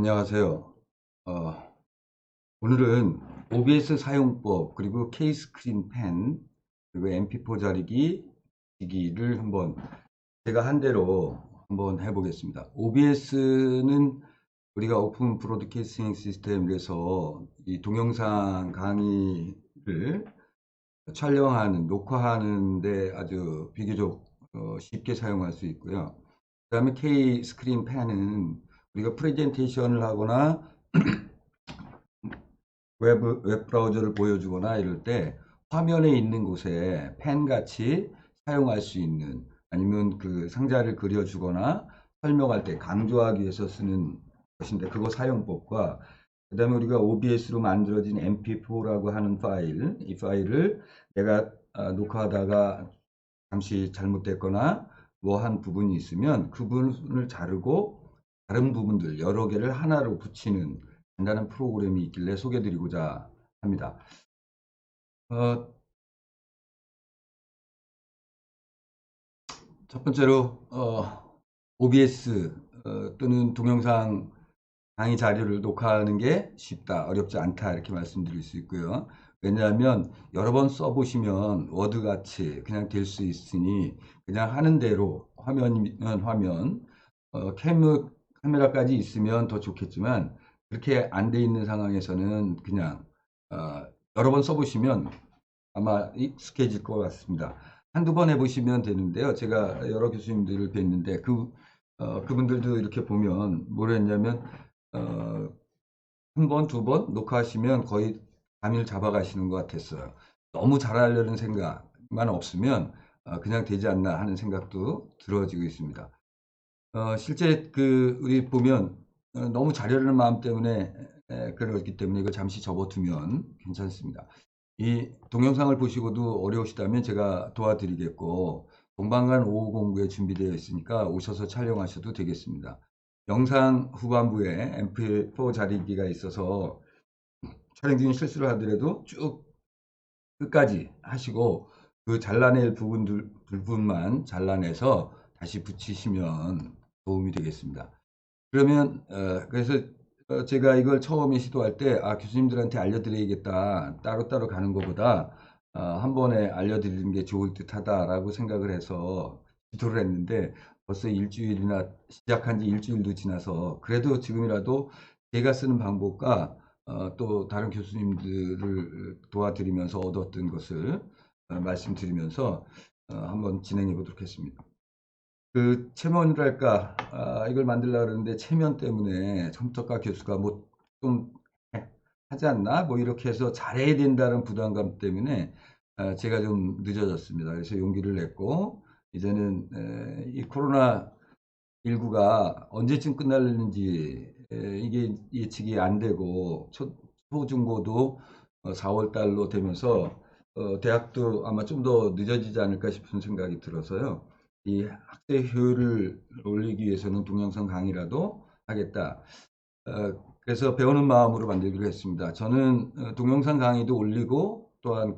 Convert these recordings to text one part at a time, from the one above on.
안녕하세요. 어, 오늘은 OBS 사용법, 그리고 K스크린 펜, 그리고 MP4 자르기 기기를 한번 제가 한 대로 한번 해보겠습니다. OBS는 우리가 오픈 브로드캐스팅 시스템에서 이 동영상 강의를 촬영하는, 녹화하는데 아주 비교적 쉽게 사용할 수 있고요. 그 다음에 K 스크린 펜은 우리가 프레젠테이션을 하거나 웹 브라우저를 보여주거나 이럴 때 화면에 있는 곳에 펜 같이 사용할 수 있는, 아니면 그 상자를 그려주거나 설명할 때 강조하기 위해서 쓰는 것인데, 그거 사용법과 그 다음에 우리가 OBS로 만들어진 MP4라고 하는 파일, 이 파일을 내가 녹화하다가 잠시 잘못됐거나 뭐 한 부분이 있으면 그 부분을 자르고 다른 부분들 여러 개를 하나로 붙이는 간단한 프로그램이 있길래 소개드리고자 합니다. 어, 첫 번째로 OBS 또는 동영상 강의 자료를 녹화하는 게 쉽다, 어렵지 않다, 이렇게 말씀드릴 수 있고요. 왜냐하면 여러 번 써보시면 워드같이 그냥 될 수 있으니 그냥 하는 대로 화면이면 화면, 카메라까지 있으면 더 좋겠지만 그렇게 안 돼 있는 상황에서는 그냥 여러 번 써보시면 아마 익숙해질 것 같습니다. 한두 번 해보시면 되는데요. 제가 여러 교수님들을 뵀는데 그분들도 이렇게 보면 뭘 했냐면 어, 한 번, 두 번 녹화하시면 거의 감을 잡아가시는 것 같았어요. 너무 잘하려는 생각만 없으면 그냥 되지 않나 하는 생각도 들어지고 있습니다. 실제 우리 보면 너무 잘하려는 마음 때문에 그렇기 때문에 이거 잠시 접어두면 괜찮습니다. 이 동영상을 보시고도 어려우시다면 제가 도와드리겠고, 동방간 5509에 준비되어 있으니까 오셔서 촬영하셔도 되겠습니다. 영상 후반부에 MP4 자리기가 있어서 촬영 중에 실수를 하더라도 쭉 끝까지 하시고 그 잘라낼 부분만 잘라내서 다시 붙이시면 도움이 되겠습니다. 그러면 그래서 제가 이걸 처음에 시도할 때 교수님들한테 알려드려야겠다, 따로따로 가는 것보다 한 번에 알려드리는 게 좋을 듯하다라고 생각을 해서 시도를 했는데 벌써 일주일이나 시작한 지 일주일도 지나서 그래도 지금이라도 제가 쓰는 방법과 또 다른 교수님들을 도와드리면서 얻었던 것을 말씀드리면서 한번 진행해 보도록 했습니다. 그 체면이랄까, 이걸 만들려고 그러는데 체면 때문에 첨떡가 교수가 뭐 좀 하지 않나 뭐 이렇게 해서 잘해야 된다는 부담감 때문에 제가 좀 늦어졌습니다. 그래서 용기를 냈고 이제는 이 코로나 19가 언제쯤 끝날는지 이게 예측이 안 되고 초중고도 4월 달로 되면서 대학도 아마 좀 더 늦어지지 않을까 싶은 생각이 들어서요. 이 학생 효율을 올리기 위해서는 동영상 강의라도 하겠다. 그래서 배우는 마음으로 만들기로 했습니다. 저는 동영상 강의도 올리고 또한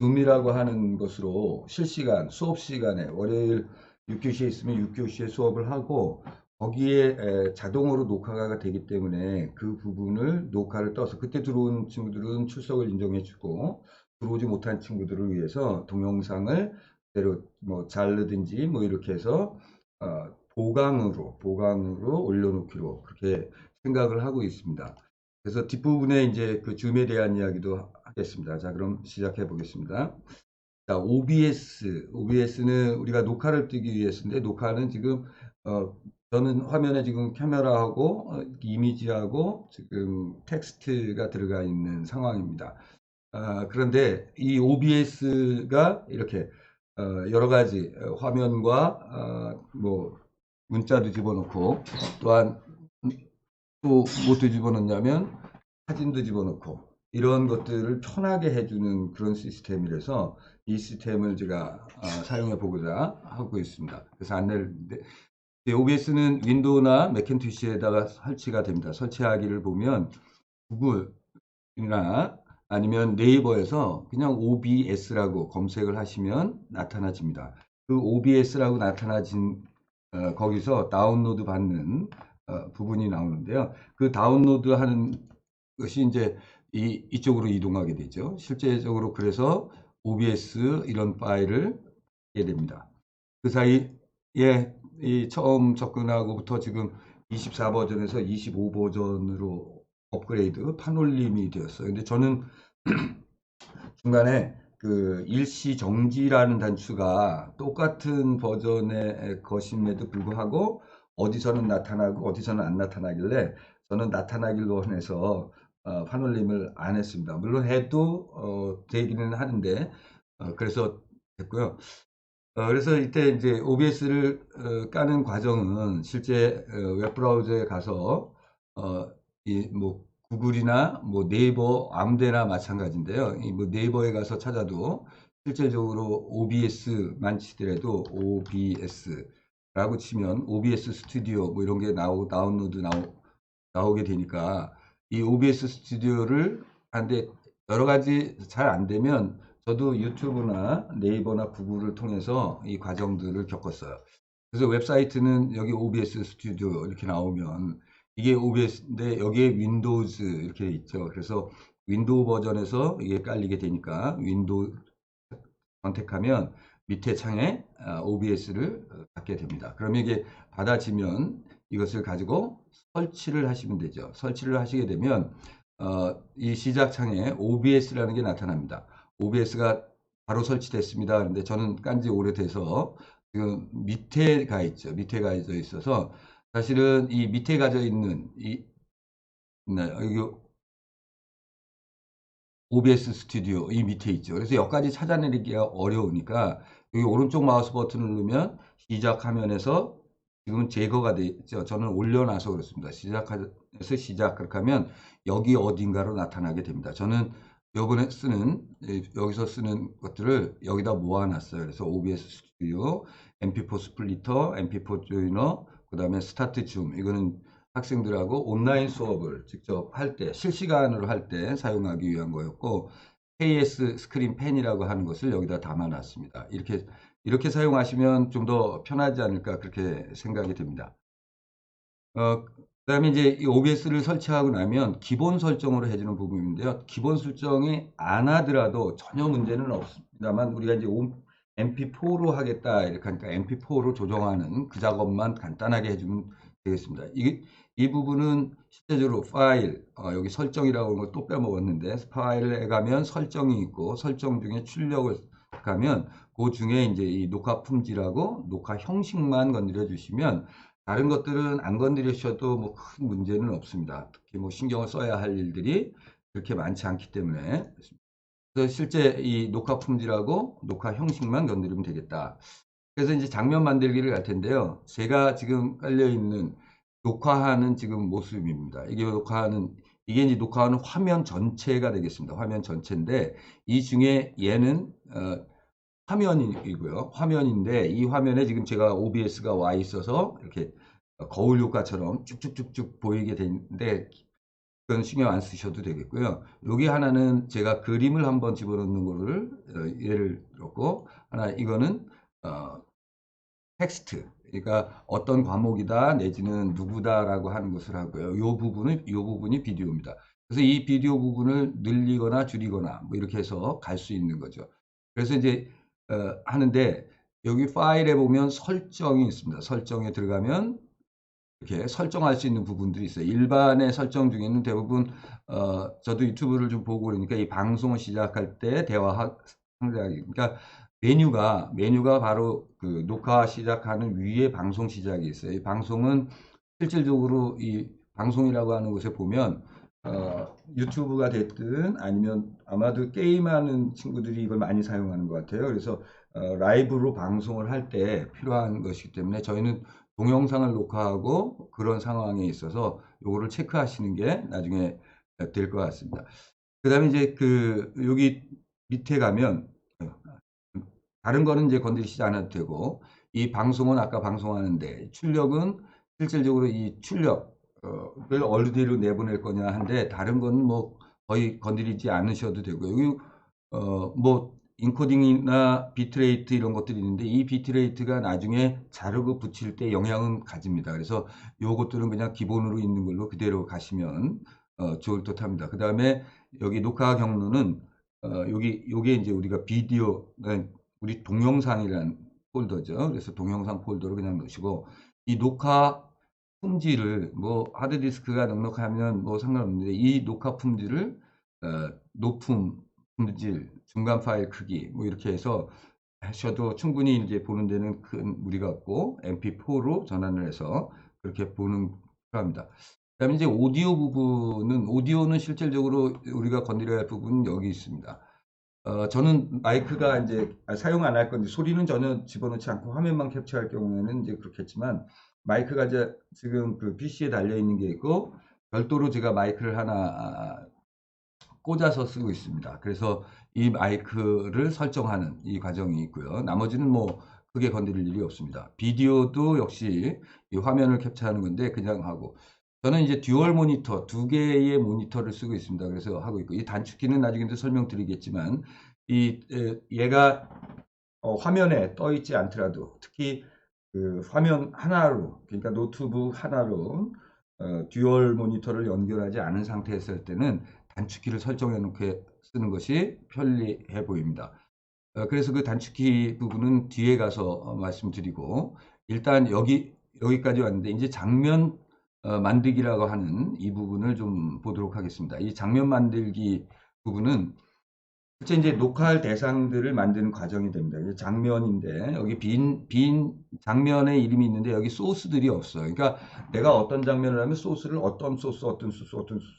줌이라고 하는 것으로 실시간 수업 시간에 월요일 6교시에 있으면 6교시에 수업을 하고 거기에 자동으로 녹화가 되기 때문에 그 부분을 녹화를 떠서 그때 들어온 친구들은 출석을 인정해 주고 들어오지 못한 친구들을 위해서 동영상을 그대로 뭐 자르든지 뭐 이렇게 해서 보강으로 올려놓기로 그렇게 생각을 하고 있습니다. 그래서 뒷부분에 이제 그 줌에 대한 이야기도 하겠습니다. 자, 그럼 시작해 보겠습니다. 자, OBS는 우리가 녹화를 뜨기 위해서인데, 녹화는 지금, 저는 화면에 지금 카메라하고, 이미지하고, 지금 텍스트가 들어가 있는 상황입니다. 그런데 이 OBS가 이렇게, 여러 가지 화면과, 뭐, 문자도 집어넣고, 또한 또 무엇도 집어넣냐면 사진도 집어넣고 이런 것들을 편하게 해주는 그런 시스템이라서 이 시스템을 제가 사용해 보고자 하고 있습니다. 그래서 안내를 했는데 OBS는 윈도우나 맥킨토시에다가 설치가 됩니다. 설치하기를 보면 구글이나 아니면 네이버에서 그냥 OBS라고 검색을 하시면 나타나집니다. 그 OBS라고 나타나진 거기서 다운로드 받는 부분이 나오는데요. 그 다운로드하는 것이 이제 이쪽으로 이동하게 되죠. 실제적으로 그래서 OBS 이런 파일을 하게 됩니다. 그 사이에 이 처음 접근하고부터 지금 24 버전에서 25 버전으로 업그레이드 판올림이 되었어요. 근데 저는 중간에 그 일시 정지라는 단추가 똑같은 버전의 것임에도 불구하고 어디서는 나타나고 어디서는 안 나타나길래 저는 나타나길로 해서 판올림을 안 했습니다. 물론 해도 되기는 하는데 그래서 됐고요. 그래서 이때 이제 OBS를 까는 과정은 실제 웹브라우저에 가서 이 뭐 구글이나 뭐 네이버 아무데나 마찬가지인데요. 이 뭐 네이버에 가서 찾아도 실제적으로 OBS만 치더라도 OBS라고 치면 OBS 스튜디오 뭐 이런 게 다운로드 나오게 되니까 이 OBS 스튜디오를 하는데 여러 가지 잘 안 되면 저도 유튜브나 네이버나 구글을 통해서 이 과정들을 겪었어요. 그래서 웹사이트는 여기 OBS 스튜디오 이렇게 나오면 이게 OBS인데 여기에 윈도우즈 이렇게 있죠. 그래서 윈도우 버전에서 이게 깔리게 되니까 윈도우 선택하면 밑에 창에 OBS를 갖게 됩니다. 그러면 이게 받아지면 이것을 가지고 설치를 하시면 되죠. 설치를 하시게 되면 이 시작창에 OBS라는 게 나타납니다. OBS가 바로 설치됐습니다. 그런데 저는 깐지 오래돼서 지금 밑에 가 있죠. 밑에 가져 있어서 사실은 이 밑에 가져 있는 여기 OBS 스튜디오 이 밑에 있죠. 그래서 여기까지 찾아내기가 어려우니까 여기 오른쪽 마우스 버튼을 누르면 시작 화면에서 지금 제거가 되죠. 저는 올려놔서 그렇습니다. 시작해서 시작 그렇게 하면 여기 어딘가로 나타나게 됩니다. 저는 요번에 쓰는 여기서 쓰는 것들을 여기다 모아놨어요. 그래서 OBS 스튜디오, MP4 스플리터, MP4 조이너, 그 다음에 스타트 줌 이거는 학생들하고 온라인 수업을 직접 할 때, 실시간으로 할 때 사용하기 위한 거였고, KS 스크린 펜이라고 하는 것을 여기다 담아놨습니다. 이렇게 사용하시면 좀 더 편하지 않을까 그렇게 생각이 됩니다. 그다음에 이제 이 OBS를 설치하고 나면 기본 설정으로 해주는 부분인데요. 기본 설정이 안 하더라도 전혀 문제는 없습니다만 우리가 이제 MP4로 하겠다 이렇게 하니까 MP4로 조정하는 그 작업만 간단하게 해주면 되겠습니다. 이 부분은 실제적으로 파일 여기 설정이라고 하는 걸 또 빼먹었는데 파일에 가면 설정이 있고 설정 중에 출력을 가면 그 중에 이제 이 녹화 품질하고 녹화 형식만 건드려 주시면 다른 것들은 안 건드리셔도 뭐 큰 문제는 없습니다. 특히 뭐 신경을 써야 할 일들이 그렇게 많지 않기 때문에 그래서 실제 이 녹화 품질하고 녹화 형식만 건드리면 되겠다. 그래서 이제 장면 만들기를 할 텐데요. 제가 지금 깔려 있는 녹화하는 지금 모습입니다. 이게 이제 녹화하는 화면 전체가 되겠습니다. 화면 전체인데 이 중에 얘는 화면이고요. 화면인데 이 화면에 지금 제가 OBS가 와 있어서 이렇게 거울 효과처럼 쭉쭉쭉쭉 보이게 되는데 그건 신경 안 쓰셔도 되겠고요. 여기 하나는 제가 그림을 한번 집어넣는 거를 예를 들었고 하나 이거는 텍스트 그러니까 어떤 과목이다 내지는 누구다라고 하는 것을 하고요. 이 부분이 비디오입니다. 그래서 이 비디오 부분을 늘리거나 줄이거나 뭐 이렇게 해서 갈 수 있는 거죠. 그래서 이제 하는데 여기 파일에 보면 설정이 있습니다. 설정에 들어가면 이렇게 설정할 수 있는 부분들이 있어요. 일반의 설정 중에는 대부분 저도 유튜브를 좀 보고 그러니까 이 방송을 시작할 때 대화 상대하기 그러니까 메뉴가 바로 그 녹화 시작하는 위에 방송 시작이 있어요. 이 방송은 실질적으로 이 방송이라고 하는 곳에 보면 유튜브가 됐든 아니면 아마도 게임하는 친구들이 이걸 많이 사용하는 것 같아요. 그래서 라이브로 방송을 할 때 필요한 것이기 때문에 저희는 동영상을 녹화하고 그런 상황에 있어서 요거를 체크하시는 게 나중에 될 것 같습니다. 그 다음에 이제 여기 밑에 가면 다른 거는 이제 건드리시지 않아도 되고 이 방송은 아까 방송하는데 출력은 실질적으로 이 출력을 어디로 내보낼 거냐 한데 다른 거는 뭐 거의 건드리지 않으셔도 되고 여기 뭐 인코딩이나 비트레이트 이런 것들이 있는데 이 비트레이트가 나중에 자르고 붙일 때 영향은 가집니다. 그래서 요것들은 그냥 기본으로 있는 걸로 그대로 가시면 좋을 듯 합니다. 그 다음에 여기 녹화 경로는 요게 이제 우리가 비디오, 우리 동영상이라는 폴더죠. 그래서 동영상 폴더로 그냥 넣으시고 이 녹화 품질을 뭐 하드디스크가 넉넉하면 뭐 상관없는데 이 녹화 품질을 높음, 품질, 중간 파일 크기 뭐 이렇게 해서 하셔도 충분히 이제 보는 데는 큰 무리가 없고 MP4로 전환을 해서 그렇게 보는 필요합니다. 그다음에 이제 오디오 부분은 오디오는 실질적으로 우리가 건드려야 할 부분은 여기 있습니다. 저는 마이크가 이제 사용 안 할 건데 소리는 전혀 집어넣지 않고 화면만 캡처할 경우에는 이제 그렇겠지만 마이크가 이제 지금 그 PC에 달려 있는 게 있고 별도로 제가 마이크를 하나 꽂아서 쓰고 있습니다. 그래서 이 마이크를 설정하는 이 과정이 있고요. 나머지는 뭐 크게 건드릴 일이 없습니다. 비디오도 역시 이 화면을 캡처하는 건데 그냥 하고 저는 이제 듀얼 모니터 두 개의 모니터를 쓰고 있습니다. 그래서 하고 있고 이 단축키는 나중에 설명드리겠지만 얘가 화면에 떠 있지 않더라도 특히 그 화면 하나로 그러니까 노트북 하나로 듀얼 모니터를 연결하지 않은 상태에서 할 때는 단축키를 설정해 놓게 쓰는 것이 편리해 보입니다. 그래서 그 단축키 부분은 뒤에 가서 말씀드리고 일단 여기까지 왔는데 이제 장면 만들기라고 하는 이 부분을 좀 보도록 하겠습니다. 이 장면 만들기 부분은 실제 이제 녹화할 대상들을 만드는 과정이 됩니다. 이게 장면인데 여기 빈 장면의 이름이 있는데 여기 소스들이 없어요. 그러니까 내가 어떤 장면을 하면 소스를 어떤 소스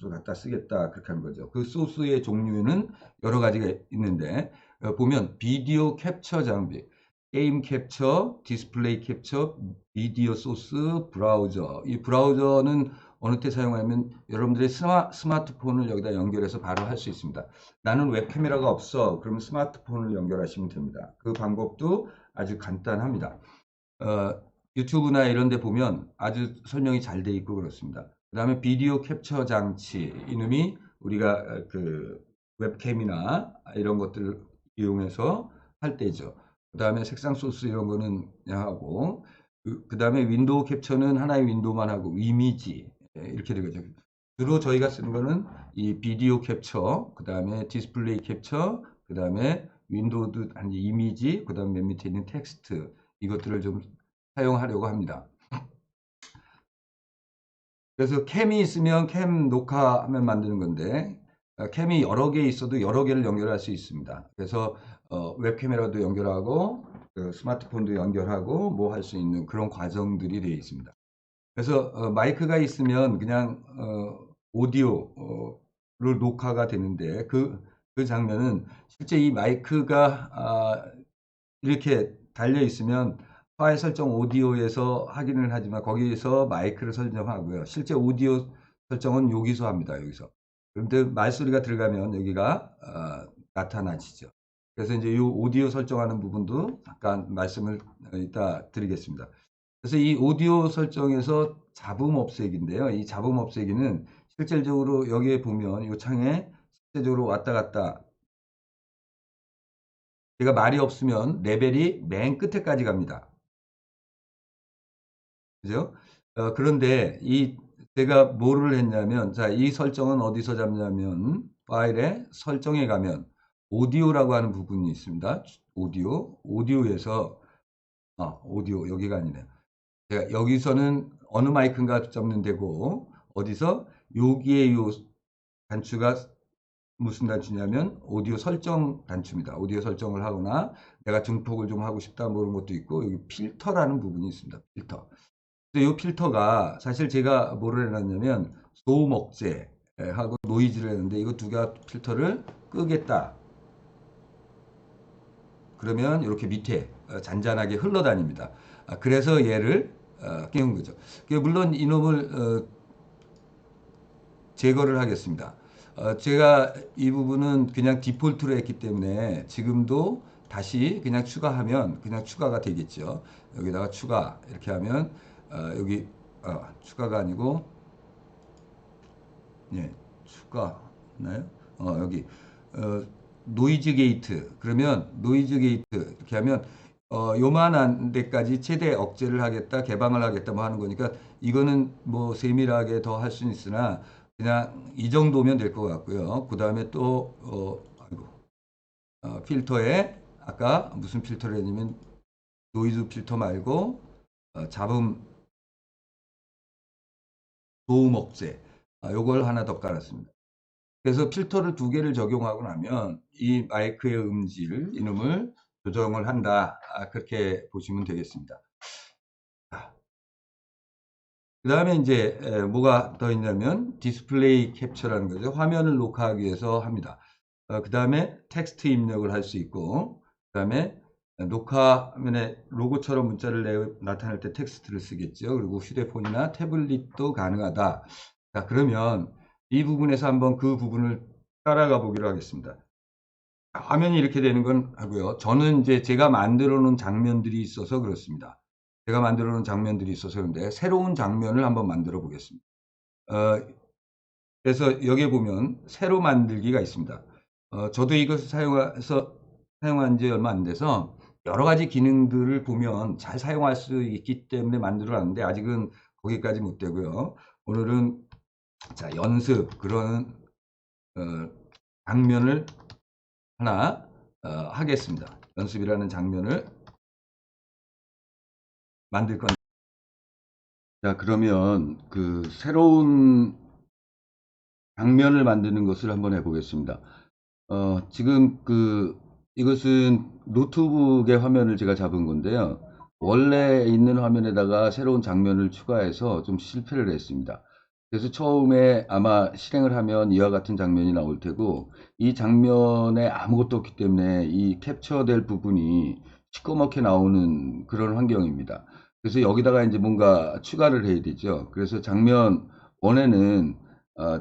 갖다 쓰겠다 그렇게 하는 거죠. 그 소스의 종류는 여러 가지가 있는데 보면 비디오 캡처 장비, 게임 캡처, 디스플레이 캡처, 비디오 소스, 브라우저. 이 브라우저는 어느 때 사용하면 여러분들의 스마트폰을 여기다 연결해서 바로 할 수 있습니다. 나는 웹카메라가 없어. 그러면 스마트폰을 연결하시면 됩니다. 그 방법도 아주 간단합니다. 유튜브나 이런 데 보면 아주 설명이 잘 돼 있고 그렇습니다. 그 다음에 비디오 캡처 장치. 이놈이 우리가 그 웹캠이나 이런 것들을 이용해서 할 때죠. 그 다음에 색상 소스 이런 거는 그냥 하고 그 다음에 윈도우 캡처는 하나의 윈도우만 하고 이미지 이렇게 되거든요. 주로 저희가 쓰는 거는 이 비디오 캡처, 그 다음에 디스플레이 캡처, 그 다음에 윈도우도 아니 이미지, 그 다음에 맨 밑에 있는 텍스트 이것들을 좀 사용하려고 합니다. 그래서 캠이 있으면 캠 녹화하면 만드는 건데 캠이 여러 개 있어도 여러 개를 연결할 수 있습니다. 그래서 웹카메라도 연결하고 스마트폰도 연결하고 뭐 할 수 있는 그런 과정들이 되어 있습니다. 그래서 마이크가 있으면 그냥 오디오를 녹화가 되는데 그 장면은 실제 이 마이크가 이렇게 달려 있으면 파일 설정 오디오에서 확인을 하지만 거기에서 마이크를 설정하고요. 실제 오디오 설정은 여기서 합니다. 여기서. 그런데 말소리가 들어가면 여기가 나타나지죠. 그래서 이제 이 오디오 설정하는 부분도 잠깐 말씀을 이따 드리겠습니다. 그래서 이 오디오 설정에서 잡음 없애기인데요. 이 잡음 없애기는 실질적으로 여기에 보면 이 창에 실제적으로 왔다 갔다 제가 말이 없으면 레벨이 맨 끝에까지 갑니다. 그죠? 그런데 제가 뭐를 했냐면 자, 이 설정은 어디서 잡냐면 파일에 설정에 가면 오디오라고 하는 부분이 있습니다. 오디오에서 오디오 여기가 아니네요. 제가 여기서는 어느 마이크인가 잡는 데고 어디서 여기에 요 단추가 무슨 단추냐면 오디오 설정 단추입니다. 오디오 설정을 하거나 내가 증폭을 좀 하고 싶다 뭐 그런 것도 있고 여기 필터라는 부분이 있습니다. 필터. 근데 이 필터가 사실 제가 뭐를 해놨냐면 소음 억제하고 노이즈를 했는데 이거 두 개 필터를 끄겠다. 그러면 이렇게 밑에 잔잔하게 흘러다닙니다. 그래서 얘를 깨운 거죠. 물론 이놈을 제거를 하겠습니다. 제가 이 부분은 그냥 디폴트로 했기 때문에 지금도 다시 그냥 추가하면 그냥 추가가 되겠죠. 여기다가 추가 이렇게 하면 여기 추가가 아니고 예 추가나요? 여기 노이즈 게이트. 그러면 노이즈 게이트 이렇게 하면 요만한 데까지 최대 억제를 하겠다, 개방을 하겠다 뭐 하는 거니까 이거는 뭐 세밀하게 더 할 수는 있으나 그냥 이 정도면 될 것 같고요. 그 다음에 또 아이고, 필터에 아까 무슨 필터를 했냐면 노이즈 필터 말고 잡음 소음 억제 요걸 하나 더 깔았습니다. 그래서 필터를 두 개를 적용하고 나면 이 마이크의 음질, 이놈을 조정을 한다. 그렇게 보시면 되겠습니다. 그 다음에 이제 뭐가 더 있냐면 디스플레이 캡처라는 거죠. 화면을 녹화하기 위해서 합니다. 그 다음에 텍스트 입력을 할 수 있고, 그 다음에 녹화면에 로고처럼 문자를 나타낼 때 텍스트를 쓰겠죠. 그리고 휴대폰이나 태블릿도 가능하다. 자, 그러면 이 부분에서 한번 그 부분을 따라가 보기로 하겠습니다. 화면이 이렇게 되는 건 하고요. 저는 이제 제가 만들어 놓은 장면들이 있어서 그렇습니다. 제가 만들어 놓은 장면들이 있어서 그런데 새로운 장면을 한번 만들어 보겠습니다. 그래서 여기에 보면 새로 만들기가 있습니다. 저도 이것을 사용한 지 얼마 안 돼서 여러 가지 기능들을 보면 잘 사용할 수 있기 때문에 만들어 놨는데 아직은 거기까지 못 되고요. 오늘은 자, 연습 그런 장면을 하나 하겠습니다. 연습이라는 장면을 만들 건데 자, 그러면 그 새로운 장면을 만드는 것을 한번 해보겠습니다. 지금 이것은 노트북의 화면을 제가 잡은 건데요. 원래 있는 화면에다가 새로운 장면을 추가해서 좀 실패를 했습니다. 그래서 처음에 아마 실행을 하면 이와 같은 장면이 나올 테고, 이 장면에 아무것도 없기 때문에 이 캡처될 부분이 시꺼멓게 나오는 그런 환경입니다. 그래서 여기다가 이제 뭔가 추가를 해야 되죠. 그래서 장면 1에는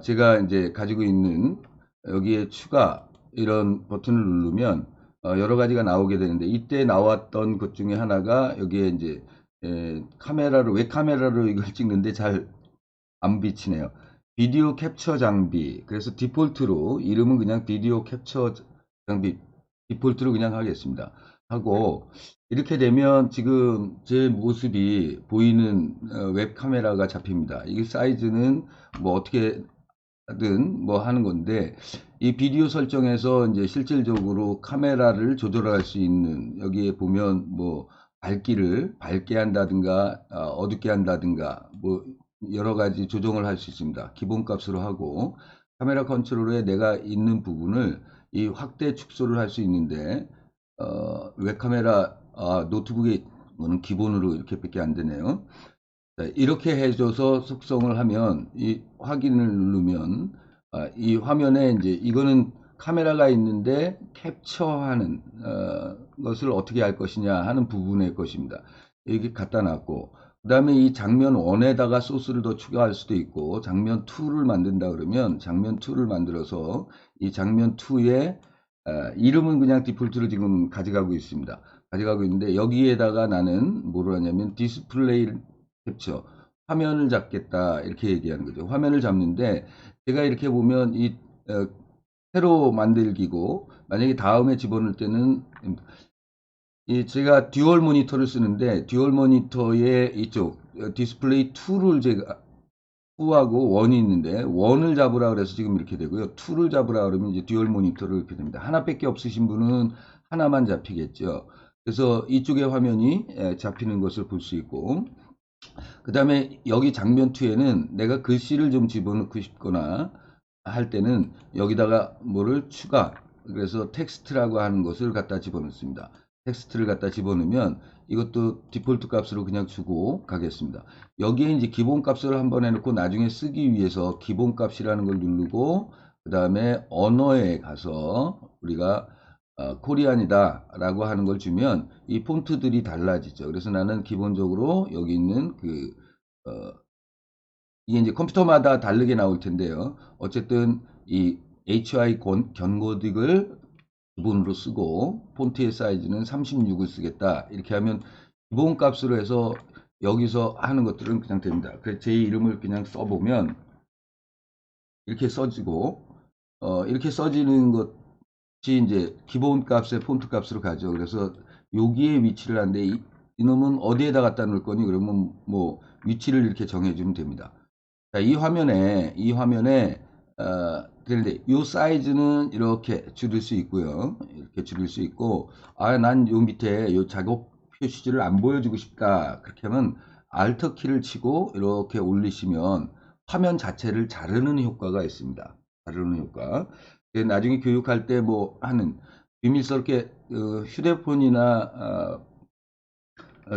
제가 이제 가지고 있는 여기에 추가 이런 버튼을 누르면 여러 가지가 나오게 되는데 이때 나왔던 것 중에 하나가 여기에 이제 카메라로 웹카메라로 이걸 찍는데 잘 안 비치네요. 비디오 캡처 장비. 그래서 디폴트로 이름은 그냥 비디오 캡처 장비 디폴트로 그냥 하겠습니다. 하고 이렇게 되면 지금 제 모습이 보이는 웹카메라가 잡힙니다. 이 사이즈는 뭐 어떻게 든 뭐 하는 건데 이 비디오 설정에서 이제 실질적으로 카메라를 조절할 수 있는 여기에 보면 뭐 밝기를 밝게 한다든가 어둡게 한다든가 뭐 여러 가지 조정을 할 수 있습니다. 기본값으로 하고 카메라 컨트롤에 내가 있는 부분을 이 확대 축소를 할 수 있는데 웹카메라 노트북에 는 기본으로 이렇게밖에 안 되네요. 이렇게 해줘서 속성을 하면 이 확인을 누르면 이 화면에 이제 이거는 카메라가 있는데 캡처하는 것을 어떻게 할 것이냐 하는 부분의 것입니다. 이렇게 갖다 놨고 그 다음에 이 장면 1에다가 소스를 더 추가할 수도 있고 장면 2를 만든다 그러면 장면 2를 만들어서 이 장면 2의 이름은 그냥 디폴트로 지금 가져가고 있습니다. 가져가고 있는데 여기에다가 나는 뭐를 하냐면 디스플레이 캡처 화면을 잡겠다 이렇게 얘기하는 거죠. 화면을 잡는데 제가 이렇게 보면 이 새로 만들기고 만약에 다음에 집어넣을 때는 이 제가 듀얼 모니터를 쓰는데 듀얼 모니터의 이쪽 디스플레이 2를 제가 2하고 1이 있는데 1을 잡으라 그래서 지금 이렇게 되고요. 2를 잡으라 그러면 이제 듀얼 모니터로 이렇게 됩니다. 하나밖에 없으신 분은 하나만 잡히겠죠. 그래서 이쪽의 화면이 잡히는 것을 볼 수 있고 그 다음에 여기 장면 2에는 내가 글씨를 좀 집어넣고 싶거나 할 때는 여기다가 뭐를 추가 그래서 텍스트라고 하는 것을 갖다 집어넣습니다. 텍스트를 갖다 집어넣으면 이것도 디폴트 값으로 그냥 주고 가겠습니다. 여기에 이제 기본 값을 한번 해놓고 나중에 쓰기 위해서 기본 값이라는 걸 누르고 그 다음에 언어에 가서 우리가 코리안이다 라고 하는 걸 주면 이 폰트들이 달라지죠. 그래서 나는 기본적으로 여기 있는 이게 이제 컴퓨터마다 다르게 나올 텐데요. 어쨌든 이 HI 견고딕을 기본으로 쓰고 폰트의 사이즈는 36을 쓰겠다. 이렇게 하면 기본 값으로 해서 여기서 하는 것들은 그냥 됩니다. 그래서 제 이름을 그냥 써보면 이렇게 써지고 이렇게 써지는 것 이제 기본 값의 폰트 값으로 가죠. 그래서 여기에 위치를 하는데 이놈은 어디에다 갖다 놓을 거니? 그러면 뭐 위치를 이렇게 정해주면 됩니다. 자, 이 화면에 그런데 이 사이즈는 이렇게 줄일 수 있고요. 이렇게 줄일 수 있고, 난 요 밑에 요 작업 표시지를 안 보여주고 싶다. 그렇게 하면 Alt 키를 치고 이렇게 올리시면 화면 자체를 자르는 효과가 있습니다. 자르는 효과. 나중에 교육할 때 뭐 하는 비밀스럽게 휴대폰이나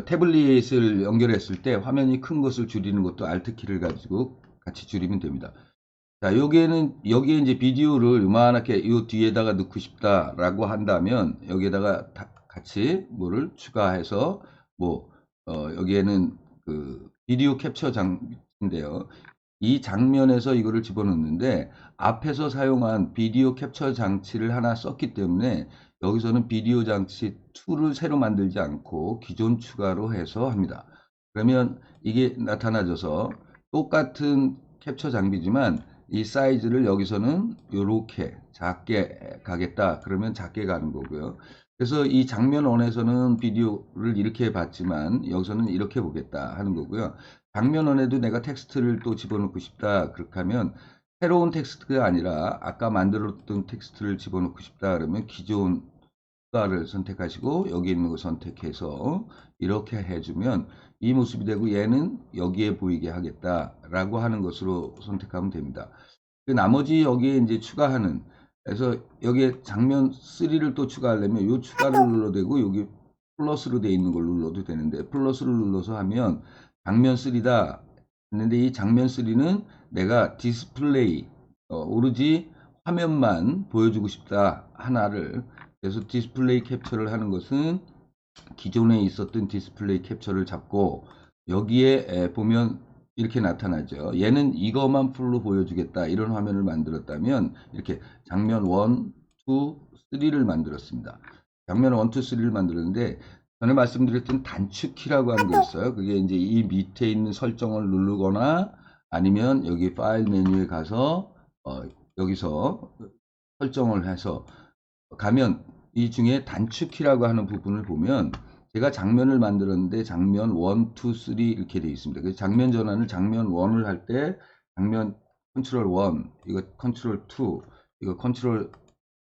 태블릿을 연결했을 때 화면이 큰 것을 줄이는 것도 Alt 키를 가지고 같이 줄이면 됩니다. 자, 여기에 이제 비디오를 요만하게 요 뒤에다가 넣고 싶다라고 한다면 여기에다가 같이 뭐를 추가해서 뭐 여기에는 그 비디오 캡처 장인데요. 이 장면에서 이거를 집어넣는데 앞에서 사용한 비디오 캡처 장치를 하나 썼기 때문에 여기서는 비디오 장치 2를 새로 만들지 않고 기존 추가로 해서 합니다. 그러면 이게 나타나져서 똑같은 캡처 장비지만 이 사이즈를 여기서는 이렇게 작게 가겠다. 그러면 작게 가는 거고요. 그래서 이 장면 원에서는 비디오를 이렇게 봤지만 여기서는 이렇게 보겠다 하는 거고요. 장면 원에도 내가 텍스트를 또 집어넣고 싶다. 그렇게 하면 새로운 텍스트가 아니라 아까 만들었던 텍스트를 집어넣고 싶다. 그러면 기존 를 선택하시고 여기 있는 거 선택해서 이렇게 해주면 이 모습이 되고 얘는 여기에 보이게 하겠다라고 하는 것으로 선택하면 됩니다. 그 나머지 여기에 이제 추가하는 그래서 여기에 장면 3를 또 추가하려면 이 추가를 눌러도 되고 여기 플러스로 되어 있는 걸 눌러도 되는데 플러스를 눌러서 하면 장면 3다 했는데 이 장면 3는 내가 디스플레이 오로지 화면만 보여주고 싶다 하나를 그래서 디스플레이 캡처를 하는 것은 기존에 있었던 디스플레이 캡처를 잡고 여기에 보면 이렇게 나타나죠. 얘는 이것만 풀로 보여주겠다. 이런 화면을 만들었다면 이렇게 장면 1, 2, 3를 만들었습니다. 장면 1, 2, 3를 만들었는데 전에 말씀드렸던 단축키라고 하는 거 있어요. 그게 이제 이 밑에 있는 설정을 누르거나 아니면 여기 파일 메뉴에 가서 여기서 설정을 해서 가면 이 중에 단축키라고 하는 부분을 보면 제가 장면을 만들었는데 장면 1, 2, 3 이렇게 되어 있습니다. 그래서 장면 전환을 장면 1을 할 때 장면 컨트롤 1, 이거 컨트롤 2, 이거 컨트롤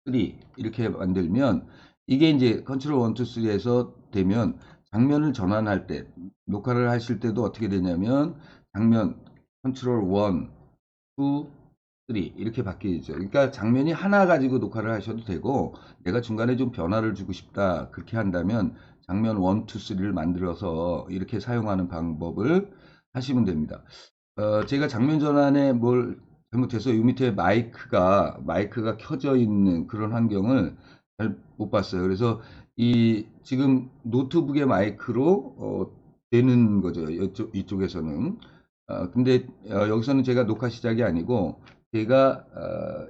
3 이렇게 만들면 이게 이제 컨트롤 1, 2, 3에서 되면 장면을 전환할 때 녹화를 하실 때도 어떻게 되냐면 장면 컨트롤 1, 2, 3 이렇게 바뀌죠. 그러니까 장면이 하나 가지고 녹화를 하셔도 되고 내가 중간에 좀 변화를 주고 싶다 그렇게 한다면 장면 1, 2, 3를 만들어서 이렇게 사용하는 방법을 하시면 됩니다. 제가 장면 전환에 뭘 잘못해서 이 밑에 마이크가 켜져 있는 그런 환경을 잘 못 봤어요. 그래서 이 지금 노트북의 마이크로 되는 거죠. 이쪽에서는. 근데 여기서는 제가 녹화 시작이 아니고 제가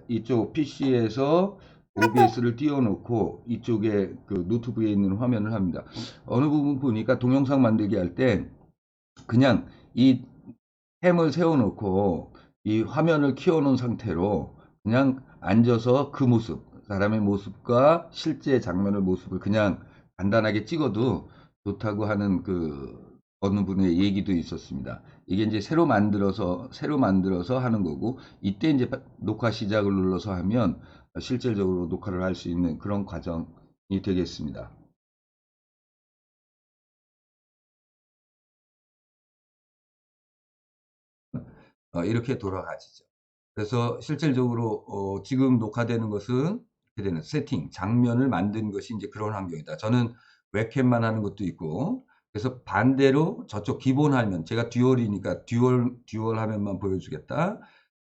이쪽 PC에서 OBS를 띄워놓고 이쪽에 그 노트북에 있는 화면을 합니다. 어느 부분 보니까 동영상 만들기 할 때 그냥 이 캠을 세워놓고 이 화면을 키워놓은 상태로 그냥 앉아서 그 모습, 사람의 모습과 실제 장면의 모습을 그냥 간단하게 찍어도 좋다고 하는 그 어느 분의 얘기도 있었습니다. 이게 이제 새로 만들어서 하는 거고 이때 이제 녹화 시작을 눌러서 하면 실질적으로 녹화를 할 수 있는 그런 과정이 되겠습니다. 이렇게 돌아가지죠. 그래서 실질적으로 지금 녹화되는 것은 이렇게 되는 세팅, 장면을 만든 것이 이제 그런 환경이다. 저는 웹캠만 하는 것도 있고 그래서 반대로 저쪽 기본 화면, 제가 듀얼이니까 듀얼 화면만 보여주겠다.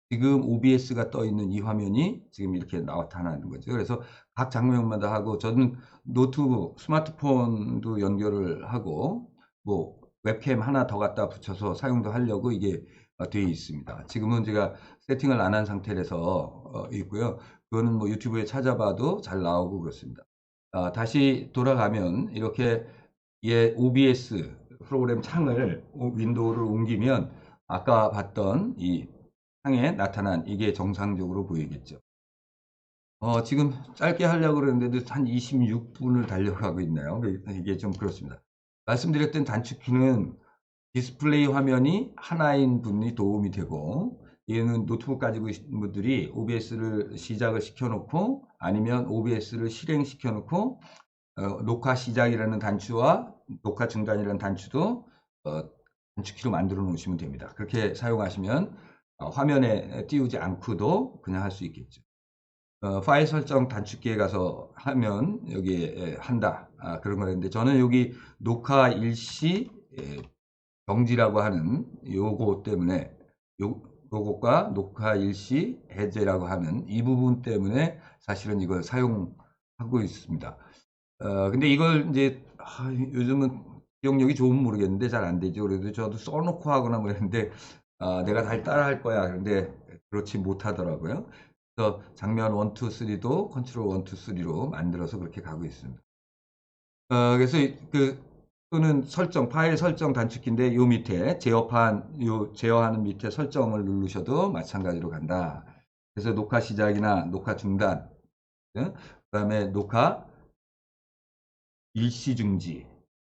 지금 OBS가 떠 있는 이 화면이 지금 이렇게 나타나는 거죠. 그래서 각 장면마다 하고 저는 노트북, 스마트폰도 연결을 하고 뭐 웹캠 하나 더 갖다 붙여서 사용도 하려고 이게 되어 있습니다. 지금은 제가 세팅을 안 한 상태라서 있고요. 그거는 뭐 유튜브에 찾아봐도 잘 나오고 그렇습니다. 다시 돌아가면 이렇게 OBS 프로그램 창을 윈도우를 옮기면 아까 봤던 이 창에 나타난 이게 정상적으로 보이겠죠. 지금 짧게 하려고 그러는데도 한 26분을 달려가고 있네요. 이게 좀 그렇습니다. 말씀드렸던 단축키는 디스플레이 화면이 하나인 분이 도움이 되고, 얘는 노트북 가지고 계신 분들이 OBS를 시작을 시켜놓고 아니면 OBS를 실행시켜놓고 녹화 시작이라는 단추와 녹화 중단이라는 단추도 단축키로 만들어 놓으시면 됩니다. 그렇게 사용하시면 화면에 띄우지 않고도 그냥 할 수 있겠죠. 파일 설정 단축키에 가서 하면 여기에 한다 그런 거였는데, 저는 여기 녹화 일시 정지라고 하는 요거 때문에 요것과 녹화 일시 해제라고 하는 이 부분 때문에 사실은 이걸 사용하고 있습니다. 근데 이걸 이제 요즘은 기억력이 좋으면 모르겠는데 잘 안 되죠. 그래도 저도 써놓고 하거나 뭐 했는데 내가 잘 따라 할 거야. 그런데 그렇지 못하더라고요. 그래서 장면 1, 2, 3도 컨트롤 1, 2, 3로 만들어서 그렇게 가고 있습니다. 그래서 또는 설정, 파일 설정 단축키인데 요 밑에 제어하는 밑에 설정을 누르셔도 마찬가지로 간다. 그래서 녹화 시작이나 녹화 중단, 그 다음에 녹화 일시 중지.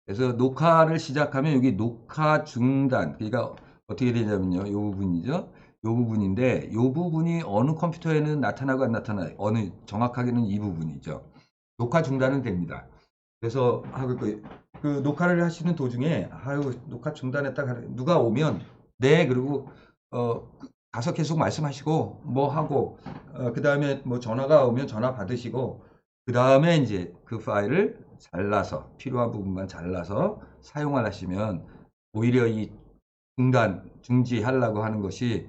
그래서 녹화를 시작하면 여기 녹화 중단. 그러니까 어떻게 되냐면요. 요 부분이죠. 요 부분인데 요 부분이 어느 컴퓨터에는 나타나고 안 나타나요. 정확하게는 이 부분이죠. 녹화 중단은 됩니다. 그래서 그 녹화를 하시는 도중에 녹화 중단했다 누가 오면 네 그리고 가서 계속 말씀하시고 뭐 하고 그 다음에 뭐 전화가 오면 전화 받으시고 그 다음에 이제 그 파일을 잘라서 필요한 부분만 잘라서 사용을 하시면 오히려 이 중지하려고 하는 것이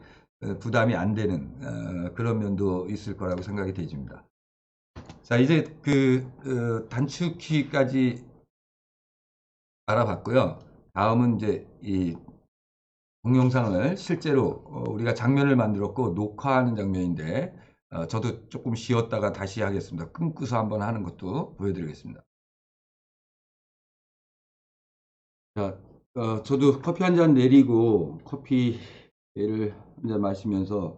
부담이 안 되는 그런 면도 있을 거라고 생각이 되집니다. 자, 이제 단축키까지 알아봤고요. 다음은 이제 이 동영상을 실제로 우리가 장면을 만들었고 녹화하는 장면인데 저도 조금 쉬었다가 다시 하겠습니다. 끊고서 한번 하는 것도 보여드리겠습니다. 자, 저도 커피 한 잔 내리고 커피를 한 잔 마시면서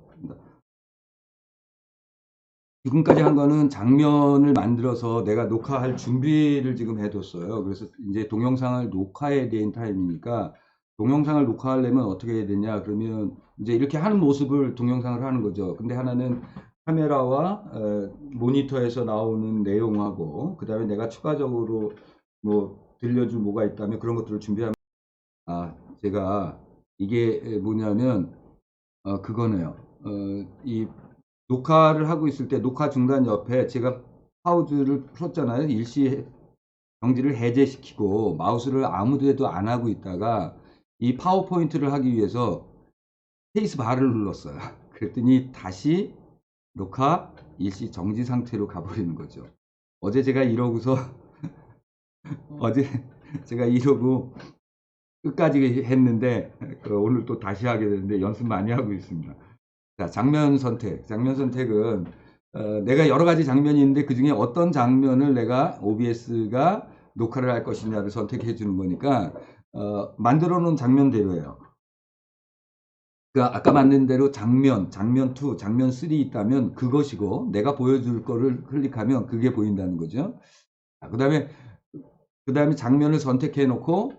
지금까지 한 거는 장면을 만들어서 내가 녹화할 준비를 지금 해뒀어요. 그래서 이제 동영상을 녹화해야 되는 타임이니까 동영상을 녹화하려면 어떻게 해야 되냐 그러면 이제 이렇게 하는 모습을 동영상을 하는 거죠. 근데 하나는 카메라와 모니터에서 나오는 내용하고 그 다음에 내가 추가적으로 뭐 들려줄 뭐가 있다면 그런 것들을 준비하면 제가 이게 뭐냐면 그거네요. 이 녹화를 하고 있을 때 녹화 중단 옆에 제가 파우즈를 풀었잖아요. 일시 정지를 해제시키고 마우스를 아무 데도 안 하고 있다가 이 파워포인트를 하기 위해서 스페이스 바를 눌렀어요. 그랬더니 다시 녹화 일시 정지 상태로 가버리는 거죠. 어제 제가 이러고서 어제 제가 이러고 끝까지 했는데 오늘 또 다시 하게 되는데 연습 많이 하고 있습니다. 자, 장면 선택. 장면 선택은 내가 여러 가지 장면이 있는데 그 중에 어떤 장면을 내가 OBS가 녹화를 할 것이냐를 선택해 주는 거니까 만들어 놓은 장면대로예요. 그러니까 아까 만든 대로 장면 2, 장면 3 있다면 그것이고 내가 보여줄 거를 클릭하면 그게 보인다는 거죠. 그 다음에 장면을 선택해 놓고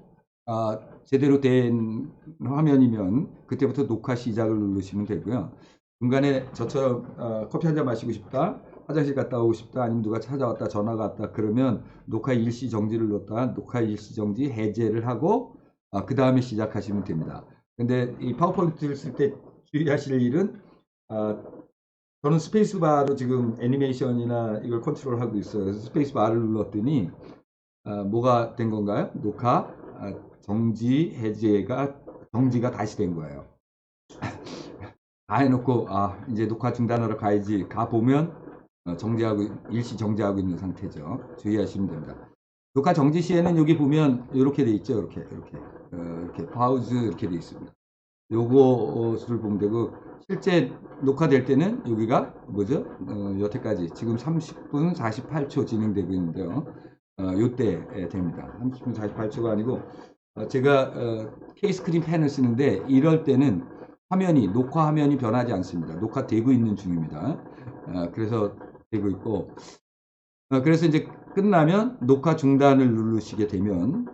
제대로 된 화면이면 그때부터 녹화 시작을 누르시면 되고요. 중간에 저처럼 커피 한 잔 마시고 싶다, 화장실 갔다 오고 싶다, 아니면 누가 찾아왔다, 전화가 왔다 그러면 녹화 일시 정지를 넣었다 녹화 일시 정지 해제를 하고 그 다음에 시작하시면 됩니다. 근데 이 파워포인트를 쓸 때 주의하실 일은 저는 스페이스바로 지금 애니메이션이나 이걸 컨트롤하고 있어요. 그래서 스페이스바를 눌렀더니 뭐가 된 건가요? 녹화 정지 정지가 다시 된 거예요. 다 해놓고 이제 녹화 중단하러 가야지 가보면 일시 정지하고 있는 상태죠. 주의하시면 됩니다. 녹화 정지 시에는 여기 보면 이렇게 돼 있죠. 이렇게 파우즈 이렇게 돼 있습니다. 요거를 보면 되고 실제 녹화될 때는 여기가 뭐죠? 여태까지 지금 30분 48초 진행되고 있는데요. 요때 됩니다. 30분 48초가 아니고 제가 K스크린 펜을 쓰는데 이럴 때는 녹화 화면이 변하지 않습니다. 녹화되고 있는 중입니다. 그래서 되고 있고, 그래서 이제 끝나면 녹화 중단을 누르시게 되면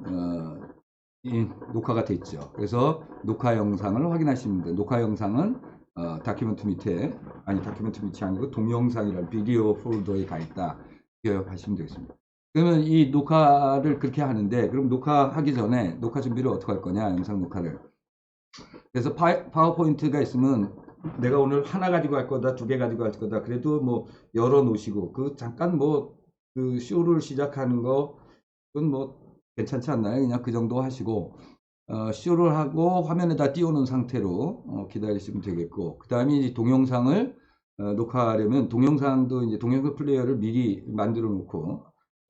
이 녹화가 됐죠. 그래서 녹화 영상을 확인하시면 돼요. 녹화 영상은 다큐멘트 밑에, 아니 다큐멘트 밑이 아니고 동영상이라는 비디오 폴더에 가 있다 기억하시면 되겠습니다. 그러면 이 녹화를 그렇게 하는데, 그럼 녹화하기 전에 녹화 준비를 어떻게 할 거냐, 영상 녹화를. 그래서 파워포인트가 있으면 내가 오늘 하나 가지고 갈 거다, 두 개 가지고 갈 거다, 그래도 뭐 열어 놓으시고, 그 잠깐 뭐 그 쇼를 시작하는 거 그건 뭐 괜찮지 않나요? 그냥 그 정도 하시고 쇼를 하고 화면에다 띄워놓은 상태로 기다리시면 되겠고, 그 다음에 이제 동영상을 녹화하려면 동영상도 이제 동영상 플레이어를 미리 만들어 놓고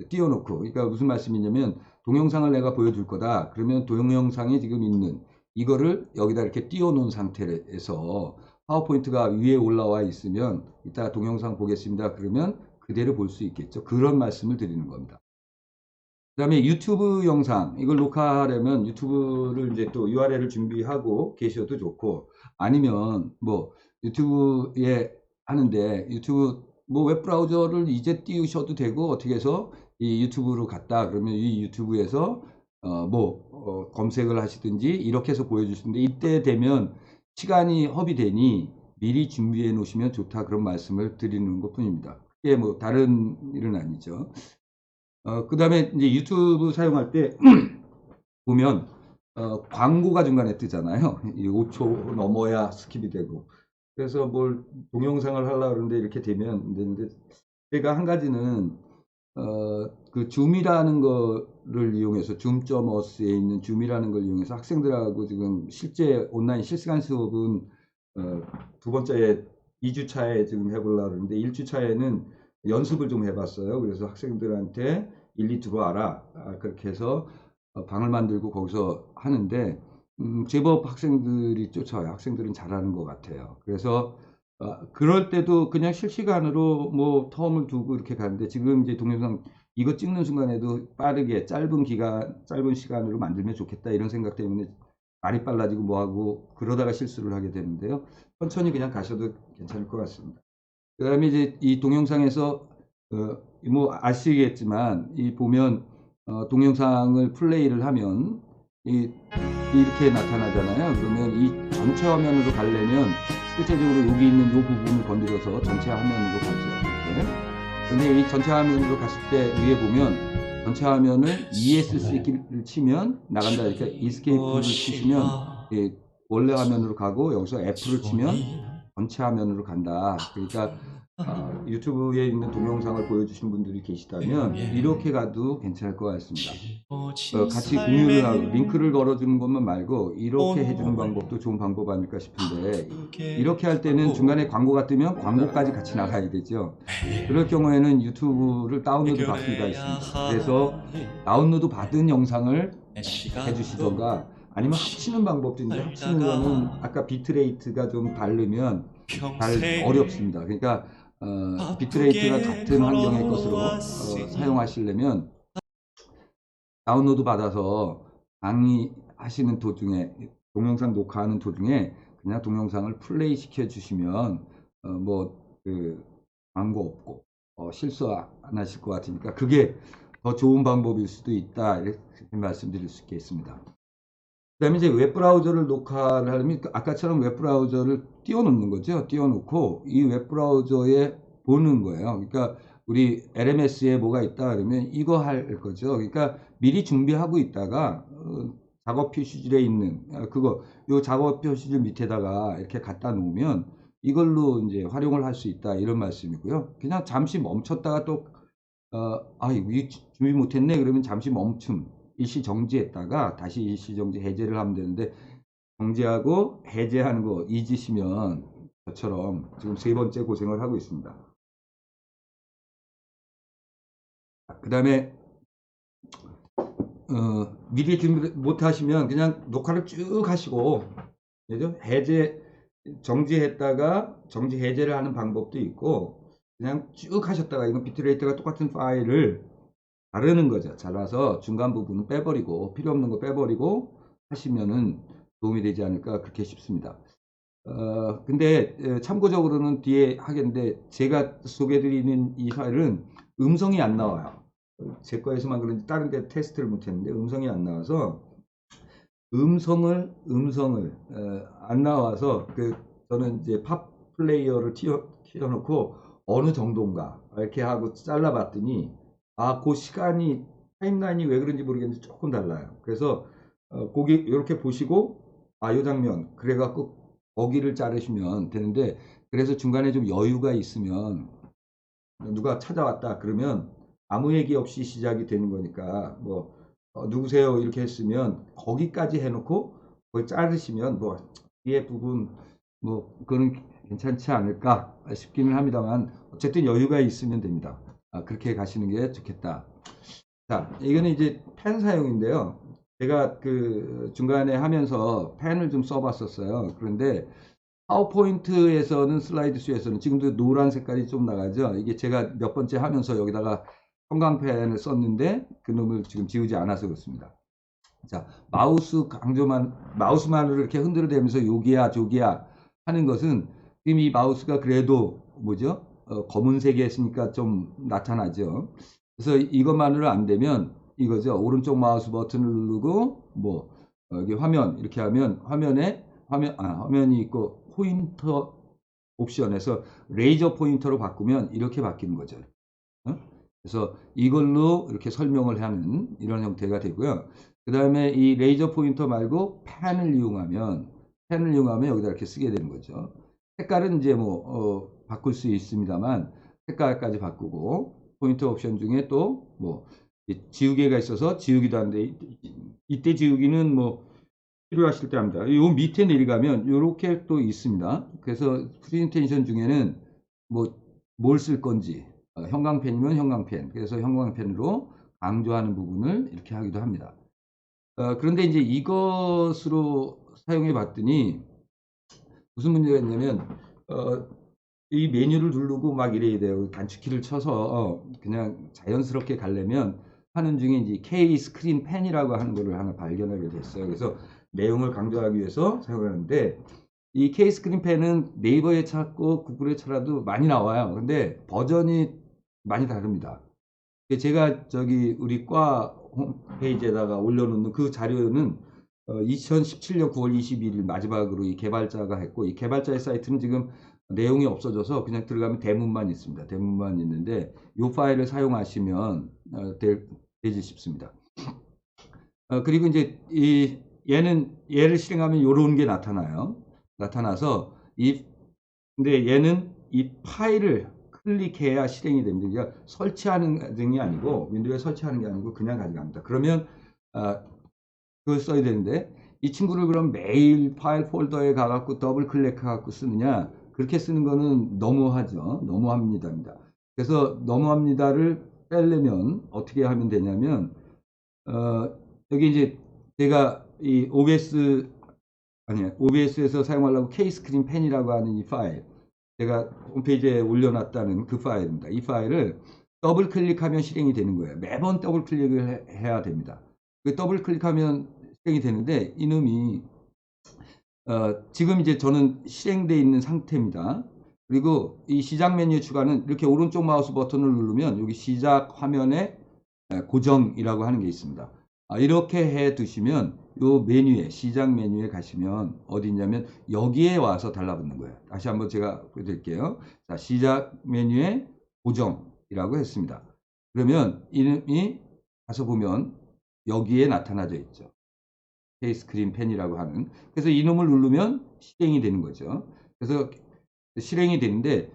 띄워놓고, 그러니까 무슨 말씀이냐면 동영상을 내가 보여줄 거다 그러면 동영상에 지금 있는 이거를 여기다 이렇게 띄워놓은 상태에서 파워포인트가 위에 올라와 있으면 이따 동영상 보겠습니다 그러면 그대로 볼 수 있겠죠. 그런 말씀을 드리는 겁니다. 그 다음에 유튜브 영상, 이걸 녹화하려면 유튜브를 이제 또 URL을 준비하고 계셔도 좋고, 아니면 뭐 유튜브에 하는데 유튜브 뭐 웹브라우저를 이제 띄우셔도 되고, 어떻게 해서 이 유튜브로 갔다 그러면 이 유튜브에서 검색을 하시든지 이렇게 해서 보여주시는데, 이때 되면 시간이 허비되니 미리 준비해 놓으시면 좋다, 그런 말씀을 드리는 것 뿐입니다. 그게 뭐 다른 일은 아니죠. 그 다음에 이제 유튜브 사용할 때 보면 광고가 중간에 뜨잖아요. 이 5초 넘어야 스킵이 되고. 그래서 뭘 동영상을 하려고 그러는데 이렇게 되면 안 되는데, 제가 한 가지는 그 줌이라는 거를 이용해서, 줌.us에 있는 줌이라는 걸 이용해서 학생들하고 지금 실제 온라인 실시간 수업은 두 번째 2주 차에 지금 해보려고 그러는데, 1주 차에는 연습을 좀 해봤어요. 그래서 학생들한테 1, 2 들어와라 그렇게 해서 방을 만들고 거기서 하는데 제법 학생들이 쫓아와요. 학생들은 잘하는 것 같아요. 그래서 그럴 때도 그냥 실시간으로 뭐 텀을 두고 이렇게 가는데, 지금 이제 동영상 이거 찍는 순간에도 빠르게 짧은 시간으로 만들면 좋겠다 이런 생각 때문에 말이 빨라지고 뭐하고 그러다가 실수를 하게 되는데요. 천천히 그냥 가셔도 괜찮을 것 같습니다. 그 다음에 이제 이 동영상에서 뭐 아시겠지만 이 보면 동영상을 플레이를 하면 이렇게 나타나잖아요. 그러면 이 전체 화면으로 가려면 실제적으로 여기 있는 이 부분을 건드려서 전체 화면으로 가죠. 이렇게. 근데 이 전체 화면으로 갔을 때 위에 보면 전체 화면을 ESC를 치면 나간다, 이렇게 이스케이프를 치시면 원래 화면으로 가고, 여기서 F를 치면 전체 화면으로 간다. 그러니까 유튜브에 있는 동영상을 보여주신 분들이 계시다면 이렇게 가도 괜찮을 것 같습니다. 같이 공유를 하고 링크를 걸어주는 것만 말고 이렇게 해주는 방법도 좋은 방법 아닐까 싶은데, 이렇게 할 때는 중간에 광고가 뜨면 광고까지 같이 나가야 되죠. 그럴 경우에는 유튜브를 다운로드 받을 수가 있습니다. 그래서 다운로드 받은 영상을 해주시던가, 아니면 합치는 방법도 있는데, 합치는 거는 아까 비트레이트가 좀 다르면 잘 어렵습니다. 그러니까 비트레이트가 같은 환경의 것으로 사용하시려면 다운로드 받아서 강의하시는 도중에, 동영상 녹화하는 도중에 그냥 동영상을 플레이 시켜 주시면 그 광고 없고 실수 안 하실 것 같으니까 그게 더 좋은 방법일 수도 있다, 이렇게 말씀드릴 수 있겠습니다. 그 다음에 이제 웹브라우저를 녹화를 하려면 아까처럼 웹브라우저를 띄워놓는 거죠. 띄워놓고 이 웹브라우저에 보는 거예요. 그러니까 우리 LMS에 뭐가 있다 그러면 이거 할 거죠. 그러니까 미리 준비하고 있다가 작업 표시줄에 있는 요 작업 표시줄 밑에다가 이렇게 갖다 놓으면 이걸로 이제 활용을 할 수 있다, 이런 말씀이고요. 그냥 잠시 멈췄다가 또 이거 준비 못했네 그러면 잠시 멈춤, 일시 정지했다가 다시 일시 정지 해제를 하면 되는데, 정지하고 해제하는 거 잊으시면 저처럼 지금 3번째 고생을 하고 있습니다. 그 다음에 미리 준비 못 하시면 그냥 녹화를 쭉 하시고, 그죠? 정지했다가 정지 해제를 하는 방법도 있고, 그냥 쭉 하셨다가 이건 비트레이트가 똑같은 파일을 자르는 거죠. 잘라서 중간 부분은 빼버리고 필요 없는 거 빼버리고 하시면은 도움이 되지 않을까, 그렇게 싶습니다. 근데 참고적으로는 뒤에 하겠는데 제가 소개드리는 이 파일은 음성이 안 나와요. 제 거에서만 그런지 다른 데 테스트를 못했는데 음성이 안 나와서 음성을 안 나와서 저는 이제 팝 플레이어를 튀어놓고 어느 정도인가 이렇게 하고 잘라봤더니 그 시간이 타임라인이 왜 그런지 모르겠는데 조금 달라요. 그래서 거기 이렇게 보시고 이 장면 그래갖고 거기를 자르시면 되는데 그래서 중간에 좀 여유가 있으면 누가 찾아왔다 그러면 아무 얘기 없이 시작이 되는 거니까 뭐 누구세요 이렇게 했으면 거기까지 해놓고 그걸 자르시면 뭐 뒤에 부분 뭐 그거는 괜찮지 않을까 싶기는 합니다만 어쨌든 여유가 있으면 됩니다. 그렇게 가시는 게 좋겠다. 자, 이거는 이제 펜 사용인데요. 제가 중간에 하면서 펜을 좀 써봤었어요. 그런데 파워포인트에서는 슬라이드 쇼에서는 지금도 노란 색깔이 좀 나가죠. 이게 제가 몇 번째 하면서 여기다가 형광펜을 썼는데 그 놈을 지금 지우지 않아서 그렇습니다. 자, 마우스만으로 이렇게 흔들어대면서 여기야 저기야 하는 것은 지금 이 마우스가 그래도 뭐죠? 검은색이 했으니까 좀 나타나죠. 그래서 이것만으로 안 되면 이거죠. 오른쪽 마우스 버튼을 누르고 뭐 여기 화면 이렇게 하면 화면이 있고 포인터 옵션에서 레이저 포인터로 바꾸면 이렇게 바뀌는 거죠. 그래서 이걸로 이렇게 설명을 하는 이런 형태가 되고요. 그 다음에 이 레이저 포인터 말고 펜을 이용하면 여기다 이렇게 쓰게 되는 거죠. 색깔은 이제 뭐 바꿀 수 있습니다만 색깔까지 바꾸고 포인터 옵션 중에 또 뭐 지우개가 있어서 지우기도 하는데 이때 지우기는 뭐 필요하실 때 합니다. 요 밑에 내려가면 이렇게 또 있습니다. 그래서 프레젠테이션 중에는 뭐 뭘 쓸 건지 형광펜이면 형광펜 그래서 형광펜으로 강조하는 부분을 이렇게 하기도 합니다. 그런데 이제 이것으로 사용해 봤더니 무슨 문제가 있냐면 이 메뉴를 누르고 막 이래야 돼요. 단축키를 쳐서 그냥 자연스럽게 가려면 하는 중에 이제 K 스크린 펜이라고 하는 거를 하나 발견하게 됐어요. 그래서 내용을 강조하기 위해서 사용하는데 이 K 스크린 펜은 네이버에 찾고 구글에 찾아도 많이 나와요. 근데 버전이 많이 다릅니다. 제가 저기 우리 과 홈페이지에다가 올려놓는 그 자료는 2017년 9월 21일 마지막으로 이 개발자가 했고 이 개발자의 사이트는 지금 내용이 없어져서 그냥 들어가면 대문만 있습니다. 대문만 있는데 이 파일을 사용하시면 되지 싶습니다. 그리고 이제 얘를 실행하면 이런 게 나타나서 근데 얘는 이 파일을 클릭해야 실행이 됩니다. 그러니까 설치하는 등이 아니고 윈도우에 설치하는 게 아니고 그냥 가져갑니다. 그러면 그걸 써야 되는데 이 친구를 그럼 매일 파일 폴더에 가갖고 더블 클릭해갖고 쓰느냐 그렇게 쓰는 거는 너무하죠. 너무합니다입니다. 그래서 너무합니다를 빼려면 어떻게 하면 되냐면 여기 이제 제가 이 OBS에서 사용하려고 K-스크린 펜이라고 하는 이 파일 제가 홈페이지에 올려놨다는 그 파일입니다. 이 파일을 더블 클릭하면 실행이 되는 거예요. 매번 더블 클릭을 해야 됩니다. 그 더블 클릭하면 실행이 되는데 이놈이 지금 이제 저는 실행되어 있는 상태입니다. 그리고 이 시작 메뉴 추가는 이렇게 오른쪽 마우스 버튼을 누르면 여기 시작 화면에 고정이라고 하는 게 있습니다. 이렇게 해 두시면 요 메뉴에 시작 메뉴에 가시면 어디 있냐면 여기에 와서 달라붙는 거예요. 다시 한번 제가 보여드릴게요. 자, 시작 메뉴에 고정이라고 했습니다. 그러면 이름이 가서 보면 여기에 나타나져 있죠. K-스크린 펜이라고 하는. 그래서 이놈을 누르면 실행이 되는 거죠. 그래서 실행이 되는데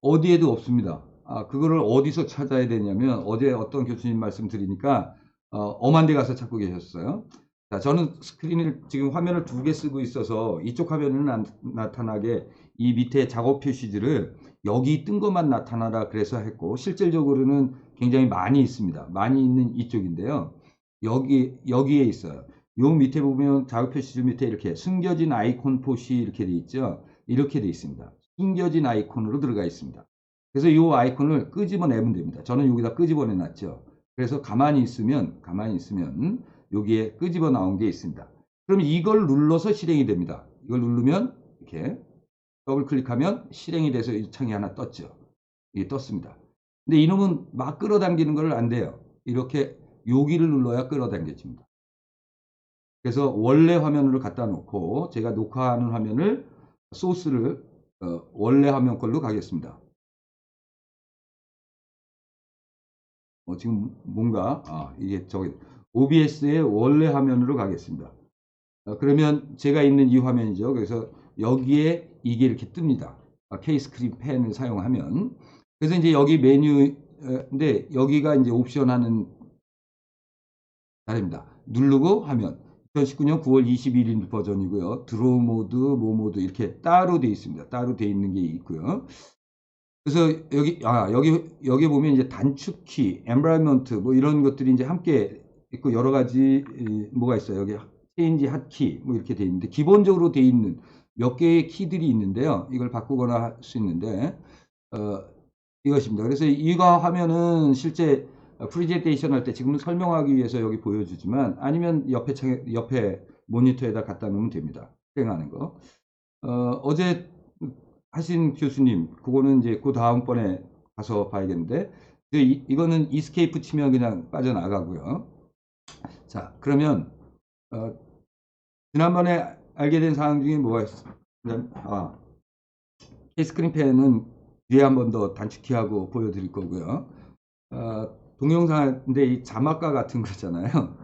어디에도 없습니다. 그거를 어디서 찾아야 되냐면 어제 어떤 교수님 말씀 드리니까 엄한 데 가서 찾고 계셨어요. 자, 저는 스크린을 지금 화면을 2개 쓰고 있어서 이쪽 화면은 안 나타나게 이 밑에 작업 표시들을 여기 뜬 것만 나타나라 그래서 했고 실질적으로는 굉장히 많이 있습니다. 많이 있는 이쪽인데요. 여기에 있어요. 요 밑에 보면 작업 표시줄 밑에 이렇게 숨겨진 아이콘 표시 이렇게 돼 있죠. 이렇게 돼 있습니다. 숨겨진 아이콘으로 들어가 있습니다. 그래서 이 아이콘을 끄집어내면 됩니다. 저는 여기다 끄집어내 놨죠. 그래서 가만히 있으면 여기에 끄집어 나온 게 있습니다. 그럼 이걸 눌러서 실행이 됩니다. 이걸 누르면 이렇게 더블 클릭하면 실행이 돼서 이 창이 하나 떴죠. 이게 떴습니다. 근데 이놈은 막 끌어당기는 걸 안 돼요. 이렇게 여기를 눌러야 끌어당겨집니다. 그래서 원래 화면으로 갖다 놓고 제가 녹화하는 화면을 소스를 원래 화면 걸로 가겠습니다. 지금 뭔가 이게 저기 OBS의 원래 화면으로 가겠습니다. 그러면 제가 있는 이 화면이죠. 그래서 여기에 이게 이렇게 뜹니다. K스크린 펜을 사용하면. 그래서 이제 여기 메뉴인데 여기가 이제 옵션 하는 자리입니다. 누르고 하면 2019년 9월 21일 버전이고요. 드로우 모드, 모 모드 이렇게 따로 되어 있습니다. 따로 되어 있는 게 있고요. 그래서 여기 보면 이제 단축키, environment 뭐 이런 것들이 이제 함께 있고 여러 가지 뭐가 있어요. 여기 change 핫키 뭐 이렇게 되어 있는데 기본적으로 되어 있는 몇 개의 키들이 있는데요. 이걸 바꾸거나 할 수 있는데 이것입니다. 그래서 이거 하면은 실제 프리젠테이션 할 때 지금은 설명하기 위해서 여기 보여주지만 아니면 옆에 모니터에다 갖다 놓으면 됩니다. 실행하는 거. 어제 하신 교수님, 그거는 이제 그 다음번에 가서 봐야겠는데, 이거는 이스케이프 치면 그냥 빠져나가고요. 자, 그러면, 지난번에 알게 된 사항 중에 뭐가 있어요? K스크린 펜은 뒤에 한 번 더 단축키하고 보여드릴 거고요. 동영상인데 이 자막과 같은 거잖아요.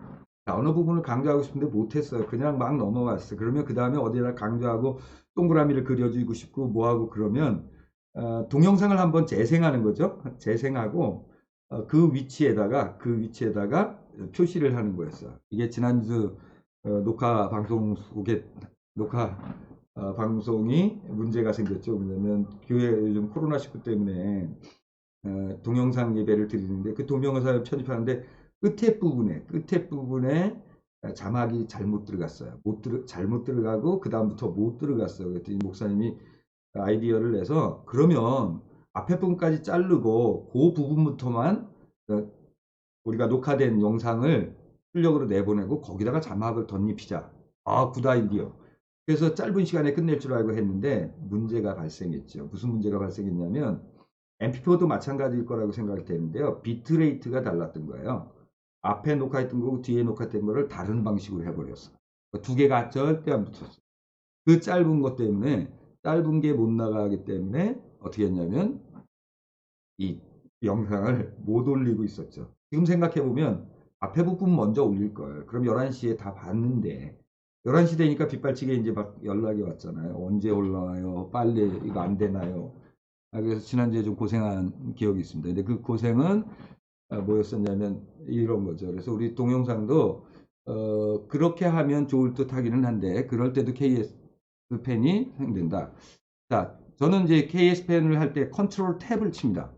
자, 어느 부분을 강조하고 싶은데 못했어요. 그냥 막 넘어갔어요. 그러면 그 다음에 어디다 강조하고 동그라미를 그려주고 싶고 뭐하고 그러면 동영상을 한번 재생하는 거죠. 재생하고 그 위치에다가 표시를 하는 거였어요. 이게 지난주 녹화 방송이 문제가 생겼죠. 왜냐면 교회 요즘 코로나19 때문에 동영상 예배를 드리는데 그 동영상을 편집하는데 끝에 부분에 자막이 잘못 들어갔어요. 잘못 들어가고 그 다음부터 못 들어갔어요. 그랬더니 목사님이 아이디어를 내서 그러면 앞에 부분까지 자르고 그 부분부터만 우리가 녹화된 영상을 출력으로 내보내고 거기다가 자막을 덧입히자. 굿 아이디어. 그래서 짧은 시간에 끝낼 줄 알고 했는데 문제가 발생했죠. 무슨 문제가 발생했냐면 MP4도 마찬가지일 거라고 생각이 되는데요. 비트레이트가 달랐던 거예요. 앞에 녹화했던 거고 뒤에 녹화했던 거를 다른 방식으로 해버렸어요. 두 개가 절대 안 붙었어요. 그 짧은 것 때문에 짧은 게 못 나가기 때문에 어떻게 했냐면 이 영상을 못 올리고 있었죠. 지금 생각해보면 앞에 부분 먼저 올릴 거예요. 그럼 11시에 다 봤는데 11시 되니까 빗발치게 이제 막 연락이 왔잖아요. 언제 올라와요? 빨리 이거 안 되나요? 그래서 지난주에 좀 고생한 기억이 있습니다. 근데 그 고생은 뭐였었냐면 이런 거죠. 그래서 우리 동영상도 그렇게 하면 좋을 듯 하기는 한데 그럴 때도 KS 펜이 사용된다. 자, 저는 이제 KS 펜을 할 때 컨트롤 탭을 칩니다.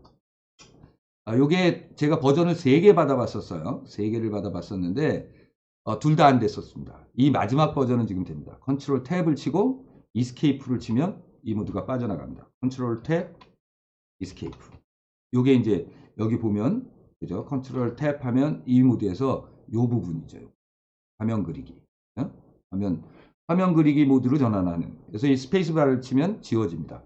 요게 제가 버전을 3개 받아봤었어요. 3개를 받아봤었는데 둘 다 안 됐었습니다. 이 마지막 버전은 지금 됩니다. 컨트롤 탭을 치고 이스케이프를 치면 이 모드가 빠져나갑니다. 컨트롤 탭 이스케이프. 요게 이제 여기 보면 그죠? 컨트롤 탭 하면 이 모드에서 요 부분이죠. 화면 그리기. 화면 그리기 모드로 전환하는. 그래서 이 스페이스바를 치면 지워집니다.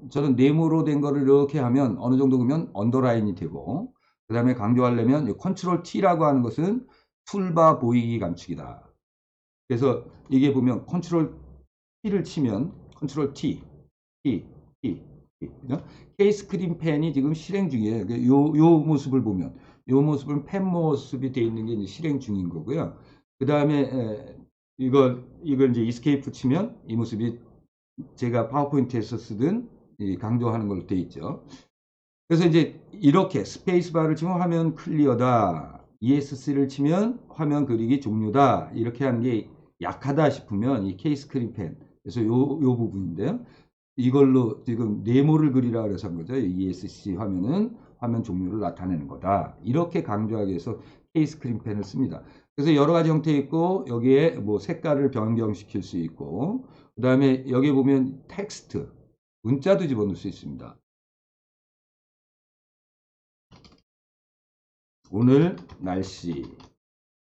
저는 네모로 된 거를 이렇게 하면 어느 정도 보면 언더라인이 되고 그 다음에 강조하려면 컨트롤 T라고 하는 것은 툴바 보이기 감축이다. 그래서 이게 보면 컨트롤 T를 치면 컨트롤 T, K스크린 펜이 지금 실행 중이에요. 요 모습을 보면 요 모습은 펜 모습이 되어 있는 게 이제 실행 중인 거고요. 그 다음에 이걸 이제 이스케이프 치면 이 모습이 제가 파워포인트에서 쓰던 강조하는 걸로 되어 있죠. 그래서 이제 이렇게 스페이스바를 치면 화면 클리어다. ESC를 치면 화면 그리기 종료다. 이렇게 하는 게 약하다 싶으면 이 K스크린 펜. 그래서 요 부분인데요. 이걸로 지금 네모를 그리라 그래서 한 거죠. ESC 화면은 화면 종료를 나타내는 거다. 이렇게 강조하기 위해서 K스크린 펜을 씁니다. 그래서 여러 가지 형태 있고 여기에 뭐 색깔을 변경시킬 수 있고 그 다음에 여기 보면 텍스트, 문자도 집어넣을 수 있습니다. 오늘 날씨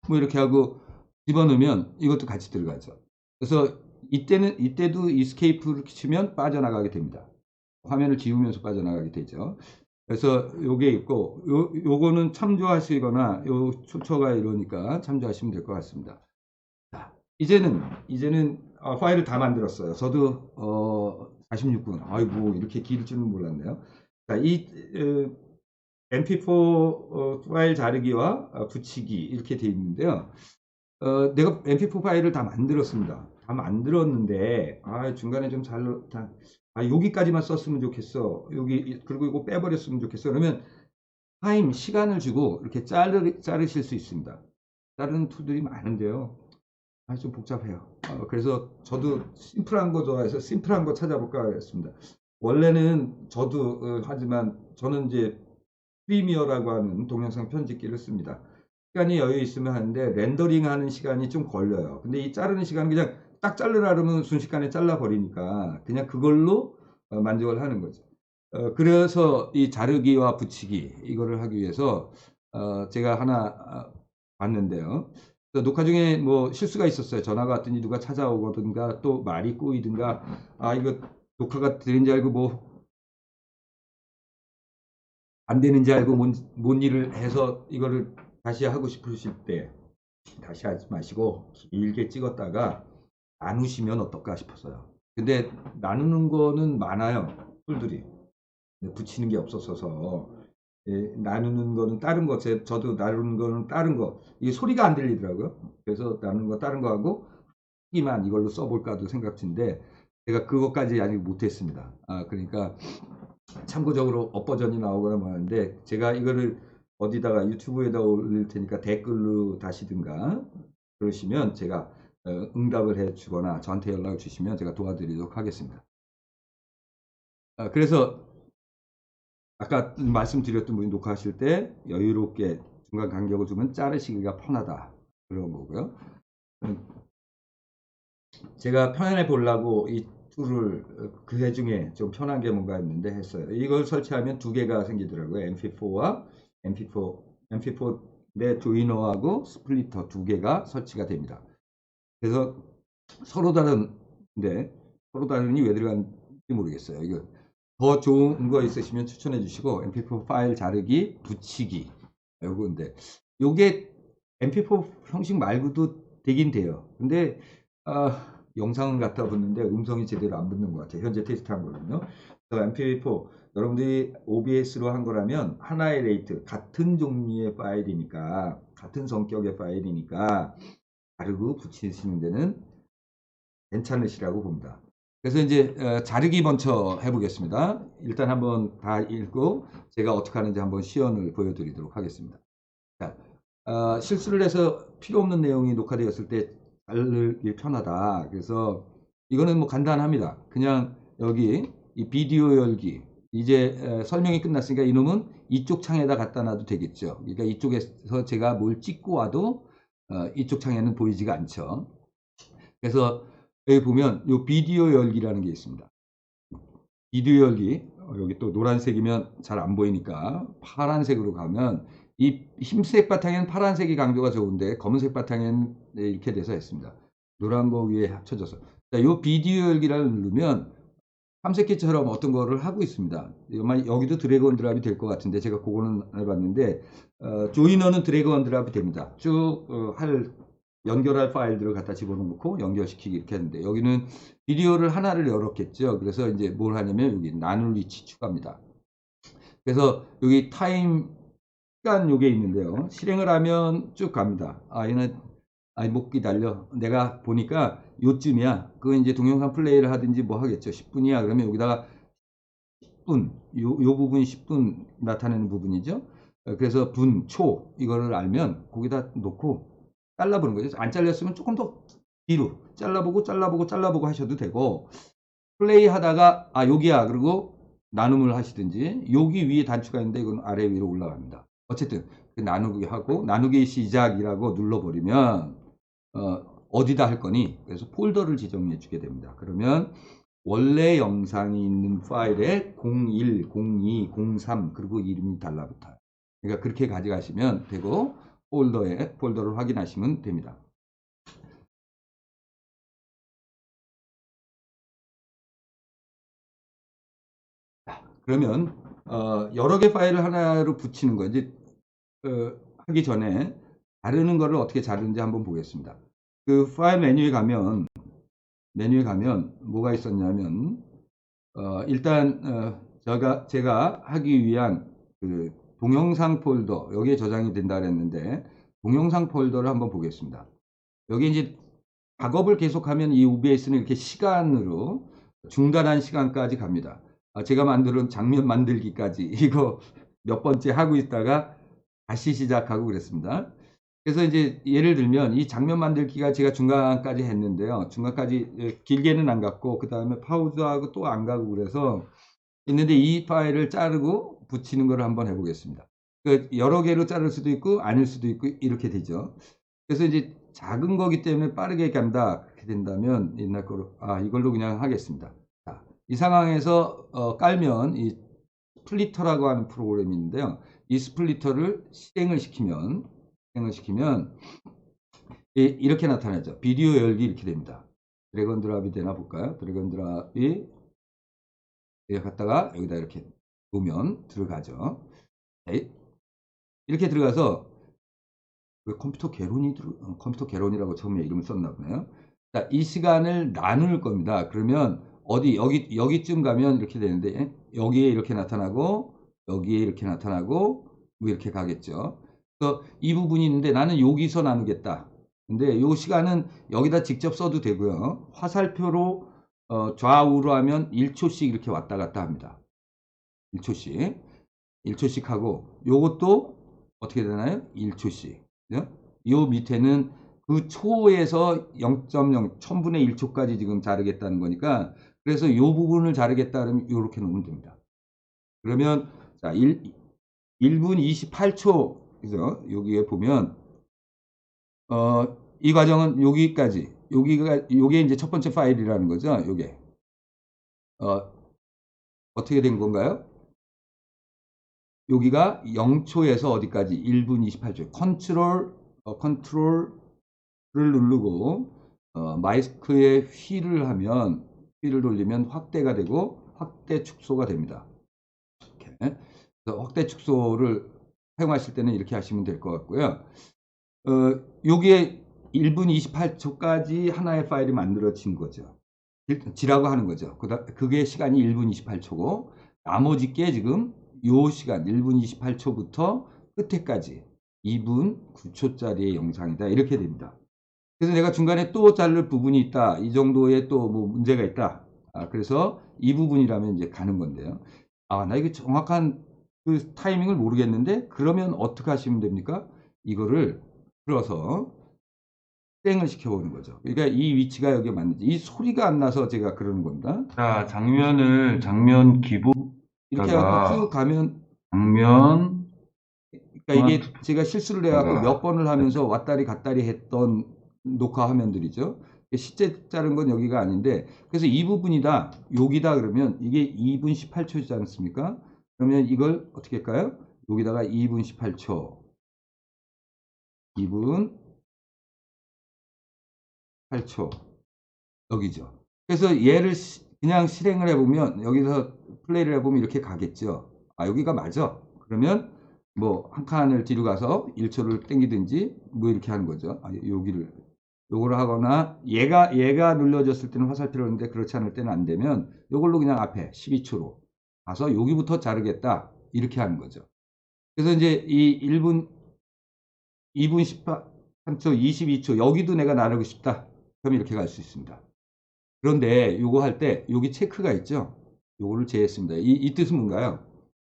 뭐 이렇게 하고 집어넣으면 이것도 같이 들어가죠. 그래서 이때도 이스케이프를 치면 빠져나가게 됩니다. 화면을 지우면서 빠져나가게 되죠. 그래서 요게 있고 요거는 참조하시거나 요 캡처가 이러니까 참조하시면 될 것 같습니다. 자, 이제는 파일을 다 만들었어요. 저도 46분. 아이고 이렇게 길 줄은 몰랐네요. 자, 이 MP4 파일 자르기와 붙이기 이렇게 되어 있는데요. 내가 MP4 파일을 다 만들었습니다. 다 만들었는데 중간에 좀 여기까지만 썼으면 좋겠어. 여기 그리고 이거 빼버렸으면 좋겠어. 그러면 시간을 주고 이렇게 자르실 수 있습니다. 자르는 툴들이 많은데요. 좀 복잡해요. 그래서 저도 심플한 거 좋아해서 심플한 거 찾아볼까 했습니다. 원래는 저도 하지만 저는 이제 프리미어라고 하는 동영상 편집기를 씁니다. 시간이 여유 있으면 하는데 렌더링 하는 시간이 좀 걸려요. 근데 이 자르는 시간은 그냥 딱 자르라 그러면 순식간에 잘라 버리니까 그냥 그걸로 만족을 하는 거죠. 그래서 이 자르기와 붙이기 이거를 하기 위해서 제가 하나 봤는데요. 녹화 중에 뭐 실수가 있었어요. 전화가 왔더니 누가 찾아오거든가 또 말이 꼬이든가 이거 녹화가 되는지 알고 뭐 안 되는지 알고 뭔 일을 해서 이거를 다시 하고 싶으실 때 다시 하지 마시고 길게 찍었다가 나누시면 어떨까 싶었어요. 근데 나누는 거는 많아요. 툴들이. 붙이는 게 없었어서 나누는 거는 다른 거 저도 나누는 거는 다른 거 이게 소리가 안 들리더라고요. 그래서 나누는 거 다른 거 하고 하기만 이걸로 써볼까도 생각 중인데 제가 그것까지 아직 못했습니다. 그러니까 참고적으로 업버전이 나오거나 뭐 하는데 제가 이거를 어디다가 유튜브에다 올릴 테니까 댓글로 다시든가 그러시면 제가 응답을 해 주거나 저한테 연락을 주시면 제가 도와드리도록 하겠습니다. 그래서 아까 말씀드렸던 분이 녹화하실 때 여유롭게 중간 간격을 주면 자르시기가 편하다 그런 거고요. 제가 편안해 보려고 이 툴을 그 중에 좀 편한 게 뭔가 있는데 했어요. 이걸 설치하면 두 개가 생기더라고요. MP4와 MP4 내 조이너하고 스플리터 두 개가 설치가 됩니다. 그래서 서로 다른데 서로 다르니 왜 들어간지 모르겠어요. 이거 더 좋은 거 있으시면 추천해 주시고 MP4 파일 자르기, 붙이기 요건데 요게 MP4 형식 말고도 되긴 돼요. 근데 영상은 갖다 붙는데 음성이 제대로 안 붙는 것 같아요. 현재 테스트한 거는요. MP4 여러분들이 OBS로 한 거라면 하나의 레이트 같은 종류의 파일이니까 같은 성격의 파일이니까 자르고 붙이시는 데는 괜찮으시라고 봅니다. 그래서 이제 자르기 먼저 해보겠습니다. 일단 한번 다 읽고 제가 어떻게 하는지 한번 시연을 보여드리도록 하겠습니다. 자, 실수를 해서 필요 없는 내용이 녹화되었을 때 자르기 편하다. 그래서 이거는 뭐 간단합니다. 그냥 여기 이 비디오 열기 이제 설명이 끝났으니까 이놈은 이쪽 창에다 갖다 놔도 되겠죠. 그러니까 이쪽에서 제가 뭘 찍고 와도 이쪽 창에는 보이지가 않죠. 그래서 여기 보면 요 비디오 열기라는 게 있습니다. 비디오 열기 여기 또 노란색이면 잘 안 보이니까 파란색으로 가면 이 흰색 바탕에는 파란색이 강조가 좋은데 검은색 바탕에는 이렇게 돼서 했습니다. 노란 거 위에 합쳐져서 요 비디오 열기를 누르면 삼색기처럼 어떤 거를 하고 있습니다. 여기도 드래그 온 드랍이 될 것 같은데 제가 그거는 안 해봤는데 조이너는 드래그 온 드랍이 됩니다. 쭉 연결할 파일들을 갖다 집어넣고 연결시키기 이렇게 하는데 여기는 비디오를 하나를 열었겠죠. 그래서 이제 뭘 하냐면 여기 나눌 위치 추가입니다. 그래서 여기 타임 시간 요게 있는데요. 실행을 하면 쭉 갑니다. 얘는 못 기다려. 내가 보니까 요쯤이야. 그거 이제 동영상 플레이를 하든지 뭐 하겠죠. 10분이야. 그러면 여기다가 10분, 요 부분이 10분 나타내는 부분이죠. 그래서 분, 초 이거를 알면 거기다 놓고 잘라보는 거죠. 안 잘렸으면 조금 더 뒤로 잘라보고 하셔도 되고 플레이 하다가 여기야 그리고 나눔을 하시든지 여기 위에 단추가 있는데 이건 아래 위로 올라갑니다. 어쨌든 나누기 하고 나누기 시작이라고 눌러버리면 어디다 할 거니 그래서 폴더를 지정해 주게 됩니다. 그러면 원래 영상이 있는 파일에 01, 02, 03 그리고 이름이 달라붙어요. 그러니까 그렇게 가져가시면 되고 폴더를 확인하시면 됩니다. 그러면 여러 개 파일을 하나로 붙이는 거 이제 하기 전에 자르는 거를 어떻게 자르는지 한번 보겠습니다. 그 파일 메뉴에 가면 뭐가 있었냐면 일단 제가 하기 위한 그 동영상 폴더 여기에 저장이 된다 그랬는데 동영상 폴더를 한번 보겠습니다. 여기 이제 작업을 계속하면 이 OBS는 이렇게 시간으로 중단한 시간까지 갑니다. 제가 만드는 장면 만들기까지 이거 몇 번째 하고 있다가 다시 시작하고 그랬습니다. 그래서 이제 예를 들면 이 장면 만들기가 제가 중간까지 했는데요. 중간까지 길게는 안 갔고 그 다음에 파우즈하고 또 안 가고 그래서 있는데 이 파일을 자르고 붙이는 걸 한번 해보겠습니다. 여러 개로 자를 수도 있고 아닐 수도 있고 이렇게 되죠. 그래서 이제 작은 거기 때문에 빠르게 간다 그렇게 된다면 옛날 거로 이걸로 그냥 하겠습니다. 자, 이 상황에서 깔면 이 스플리터라고 하는 프로그램이 있는데요. 이 스플리터를 실행을 시키면 이렇게 나타나죠. 비디오 열기 이렇게 됩니다. 드래곤 드랍이 되나 볼까요? 드래곤 드랍이 여기 갔다가 여기다 이렇게 놓으면 들어가죠. 네. 이렇게 들어가서 왜 컴퓨터 개론이라고 처음에 이름을 썼나 보네요. 자, 이 시간을 나눌 겁니다. 그러면 여기쯤 가면 이렇게 되는데 여기에 이렇게 나타나고 여기에 이렇게 나타나고 뭐 이렇게 가겠죠. 그래서 이 부분이 있는데 나는 여기서 나누겠다. 근데 이 시간은 여기다 직접 써도 되고요. 화살표로 좌우로 하면 1초씩 이렇게 왔다 갔다 합니다. 1초씩 하고 요것도 어떻게 되나요? 1초씩. 요 밑에는 그 초에서 0.0 1000분의 1초까지 지금 자르겠다는 거니까 그래서 요 부분을 자르겠다 그러면 요렇게 놓으면 됩니다. 그러면 자 1분 28초 그죠? 여기에 보면 이 과정은 여기까지 요게 이제 첫 번째 파일이라는 거죠. 요게 어떻게 된 건가요? 여기가 0초에서 어디까지 1분 28초 컨트롤을 누르고 마이크에 휠을 돌리면 확대가 되고 확대 축소가 됩니다. 이렇게. 그래서 확대 축소를 사용하실 때는 이렇게 하시면 될 것 같고요. 여기에 1분 28초까지 하나의 파일이 만들어진 거죠. 지라고 하는 거죠. 그게 시간이 1분 28초고 나머지 게 지금 요 시간 1분 28초부터 끝에까지 2분 9초짜리의 영상이다. 이렇게 됩니다. 그래서 내가 중간에 또 자를 부분이 있다. 이 정도의 또 뭐 문제가 있다. 그래서 이 부분이라면 이제 가는 건데요. 나 이게 정확한 그 타이밍을 모르겠는데 그러면 어떻게 하시면 됩니까? 이거를 풀어서 실행을 시켜보는 거죠. 그러니까 이 위치가 여기에 맞는지 이 소리가 안 나서 제가 그러는 겁니다. 자, 장면 이렇게 해갖고 기부다가 쭉 가면 장면 그러니까 이게 제가 실수를 해갖고 몇 번을 하면서 왔다리 갔다리 했던 녹화 화면들이죠. 실제 자른 건 여기가 아닌데 그래서 이 부분이다 여기다 그러면 이게 2분 18초이지 않습니까? 그러면 이걸 어떻게 할까요? 여기다가 2분 18초 2분 8초 여기죠. 그래서 얘를 그냥 실행을 해보면 여기서 플레이를 해보면 이렇게 가겠죠. 여기가 맞아. 그러면 뭐 한 칸을 뒤로 가서 1초를 땡기든지 뭐 이렇게 하는 거죠. 요거를 하거나 얘가 눌러졌을 때는 화살표를 하는데 그렇지 않을 때는 안 되면 요걸로 그냥 앞에 12초로 가서 여기부터 자르겠다 이렇게 하는 거죠. 그래서 이제 이 1분 2분 13초 22초 여기도 내가 나르고 싶다. 그럼 이렇게 갈 수 있습니다. 그런데 요거 할 때 여기 체크가 있죠. 요거를 제했습니다. 이 뜻은 뭔가요?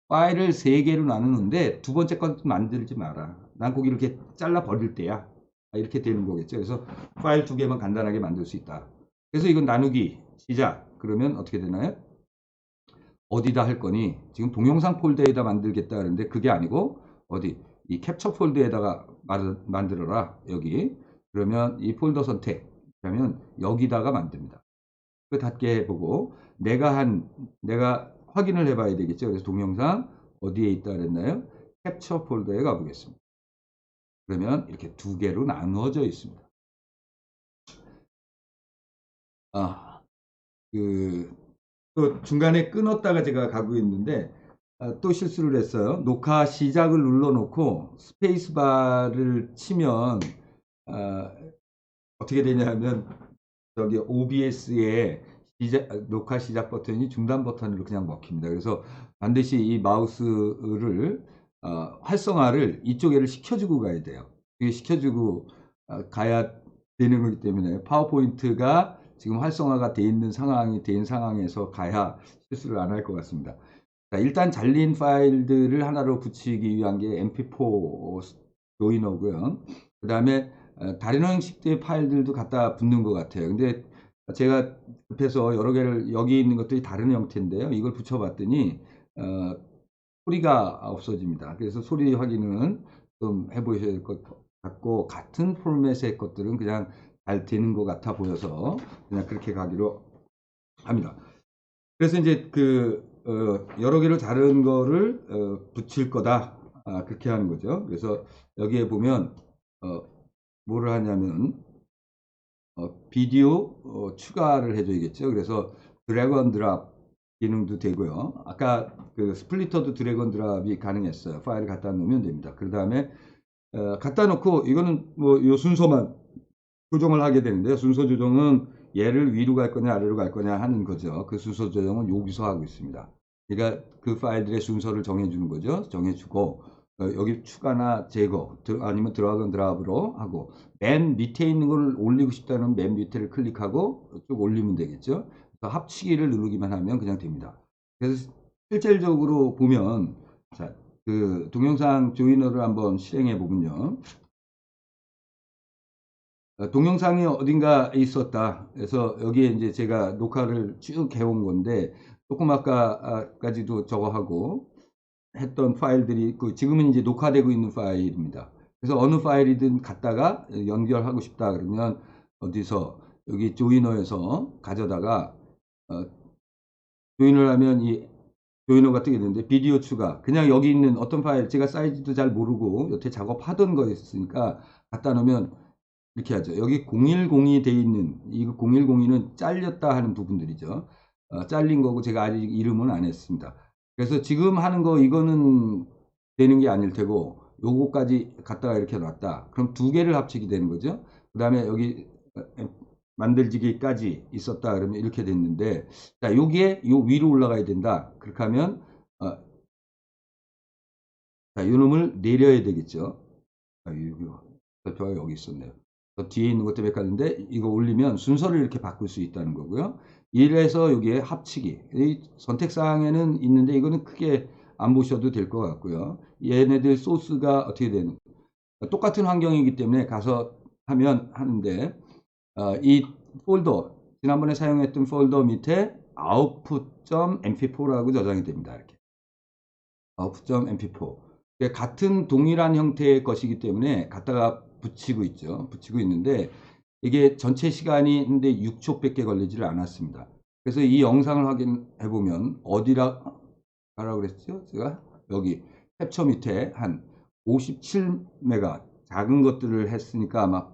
파일을 3개로 나누는데 두 번째 건 만들지 마라. 난 거기 이렇게 잘라 버릴 때야. 이렇게 되는 거겠죠. 그래서 파일 2개만 간단하게 만들 수 있다. 그래서 이건 나누기 시작. 그러면 어떻게 되나요? 어디다 할 거니? 지금 동영상 폴더에다 만들겠다 그러는데 그게 아니고 어디? 이 캡처 폴더에다가 만들어라. 여기. 그러면 이 폴더 선택. 그러면 여기다가 만듭니다. 그 닫게 해보고 내가 확인을 해봐야 되겠죠. 그래서 동영상 어디에 있다 그랬나요? 캡처 폴더에 가보겠습니다. 그러면 이렇게 2개로 나누어져 있습니다. 또 중간에 끊었다가 제가 가고 있는데 또 실수를 했어요. 녹화 시작을 눌러놓고 스페이스바를 치면 어떻게 되냐면 저기 OBS의 녹화 시작 버튼이 중단 버튼으로 그냥 먹힙니다. 그래서 반드시 이 마우스를 활성화를 이쪽에를 시켜주고 가야 돼요. 이게 시켜주고 가야 되는 거기 때문에 파워포인트가 지금 활성화가 돼 있는 된 상황에서 가야 실수를 안 할 것 같습니다. 자, 일단 잘린 파일들을 하나로 붙이기 위한 게 mp4 조이너고요. 그 다음에 다른 형식의 파일들도 갖다 붙는 것 같아요. 근데 제가 급해서 여러 개를 여기 있는 것들이 다른 형태인데요. 이걸 붙여봤더니 소리가 없어집니다. 그래서 소리 확인은 좀 해보셔야 될 것 같고, 같은 포맷의 것들은 그냥 잘 되는 것 같아 보여서 그냥 그렇게 가기로 합니다. 그래서 이제 여러 개를 다른 거를 붙일 거다, 그렇게 하는 거죠. 그래서 여기에 보면 뭐를 하냐면 비디오 추가를 해줘야겠죠. 그래서 드래그 앤 드랍 기능도 되고요. 아까 그 스플리터도 드래그 앤 드랍이 가능했어요. 파일을 갖다 놓으면 됩니다. 그 다음에 갖다 놓고 이거는 뭐 요 순서만 조정을 하게 되는데요. 순서 조정은 얘를 위로 갈 거냐 아래로 갈 거냐 하는 거죠. 그 순서 조정은 여기서 하고 있습니다. 그러니까 그 파일들의 순서를 정해주는 거죠. 정해주고 여기 추가나 제거 아니면 드래그 앤 드랍으로 하고, 맨 밑에 있는 걸 올리고 싶다는 맨 밑에를 클릭하고 쭉 올리면 되겠죠. 그래서 합치기를 누르기만 하면 그냥 됩니다. 그래서 실질적으로 보면, 자, 그 동영상 조이너를 한번 실행해 보면요. 동영상이 어딘가 있었다. 그래서 여기에 이제 제가 녹화를 쭉 해온 건데, 조금 아까까지도 저거 하고 했던 파일들이 지금은 이제 녹화되고 있는 파일입니다. 그래서 어느 파일이든 갖다가 연결하고 싶다 그러면 어디서 여기 조이너에서 가져다가 조인을 하면 이 조이너가 뜨게 되는데, 비디오 추가, 그냥 여기 있는 어떤 파일, 제가 사이즈도 잘 모르고 여태 작업하던 거였으니까 갖다 놓으면 이렇게 하죠. 여기 010이 돼 있는, 이거 0102는 잘렸다 하는 부분들이죠. 잘린 거고 제가 아직 이름은 안 했습니다. 그래서 지금 하는 거 이거는 되는 게 아닐 테고, 요거까지 갖다가 이렇게 놨다. 그럼 두 개를 합치게 되는 거죠. 그 다음에 여기 만들지기까지 있었다 그러면 이렇게 됐는데, 자, 요게 요 위로 올라가야 된다. 그렇게 하면 자, 요 놈을 내려야 되겠죠. 별표가 여기 있었네요. 뒤에 있는 것 때문에 헷갈리는데, 이거 올리면 순서를 이렇게 바꿀 수 있다는 거고요. 이래서 여기에 합치기, 이 선택사항에는 있는데 이거는 크게 안 보셔도 될 것 같고요. 얘네들 소스가 어떻게 되는, 똑같은 환경이기 때문에 가서 하면 하는데, 이 폴더, 지난번에 사용했던 폴더 밑에 output.mp4라고 저장이 됩니다. 이렇게 output.mp4, 같은 동일한 형태의 것이기 때문에 갖다가 붙이고 있죠. 붙이고 있는데 이게 전체 시간이 근데 6초밖에 걸리지를 않았습니다. 그래서 이 영상을 확인해 보면 어디라고 그랬죠? 제가 여기 캡처 밑에 한 57메가 작은 것들을 했으니까 아마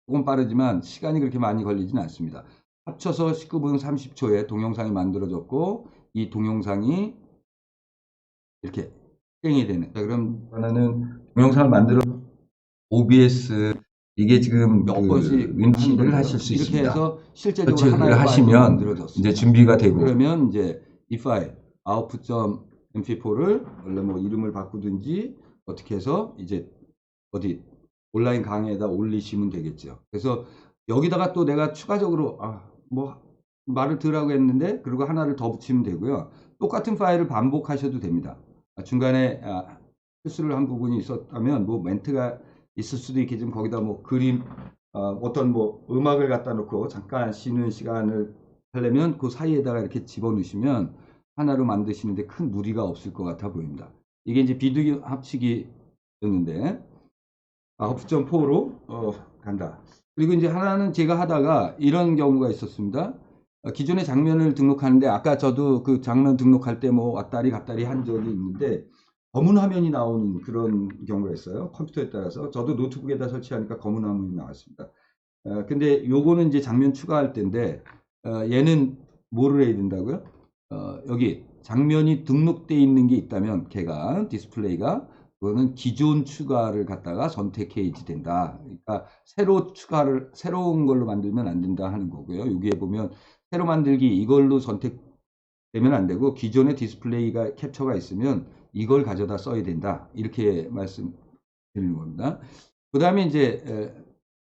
조금 빠르지만 시간이 그렇게 많이 걸리지는 않습니다. 합쳐서 19분 30초에 동영상이 만들어졌고, 이 동영상이 이렇게 실행이 되는. 자, 그럼 하나는 동영상을 만들어 OBS, 이게 지금 몇 번씩 윈치를 하실 수 있습니다. 이렇게 해서 실제적으로 하나의 하시면 만들어졌습니다. 이제 준비가 되고, 그러면 이제 이 파일 output.mp4를 원래 뭐 이름을 바꾸든지 어떻게 해서 이제 어디 온라인 강의에다 올리시면 되겠죠. 그래서 여기다가 또 내가 추가적으로 뭐 말을 들으라고 했는데 그리고 하나를 더 붙이면 되고요. 똑같은 파일을 반복하셔도 됩니다. 중간에 실수를 한 부분이 있었다면 뭐 멘트가 있을 수도 있겠지만 거기다 뭐 그림, 어떤 뭐 음악을 갖다 놓고 잠깐 쉬는 시간을 하려면 그 사이에다가 이렇게 집어넣으시면 하나로 만드시는데 큰 무리가 없을 것 같아 보입니다. 이게 이제 비디오 합치기였는데 9.4로 간다. 그리고 이제 하나는 제가 하다가 이런 경우가 있었습니다. 기존의 장면을 등록하는데 아까 저도 그 장면 등록할 때 뭐 왔다리 갔다리 한 적이 있는데 검은 화면이 나오는 그런 경우가 있어요. 컴퓨터에 따라서. 저도 노트북에다 설치하니까 검은 화면이 나왔습니다. 근데 요거는 이제 장면 추가할 때인데 얘는 뭐를 해야 된다고요? 여기 장면이 등록되어 있는 게 있다면 걔가 디스플레이가 그거는 기존 추가를 갖다가 선택해야지 된다. 그러니까 새로운 걸로 만들면 안 된다 하는 거고요. 여기에 보면 새로 만들기 이걸로 선택되면 안 되고 기존의 디스플레이가 캡처가 있으면 이걸 가져다 써야 된다. 이렇게 말씀드리는 겁니다. 그 다음에 이제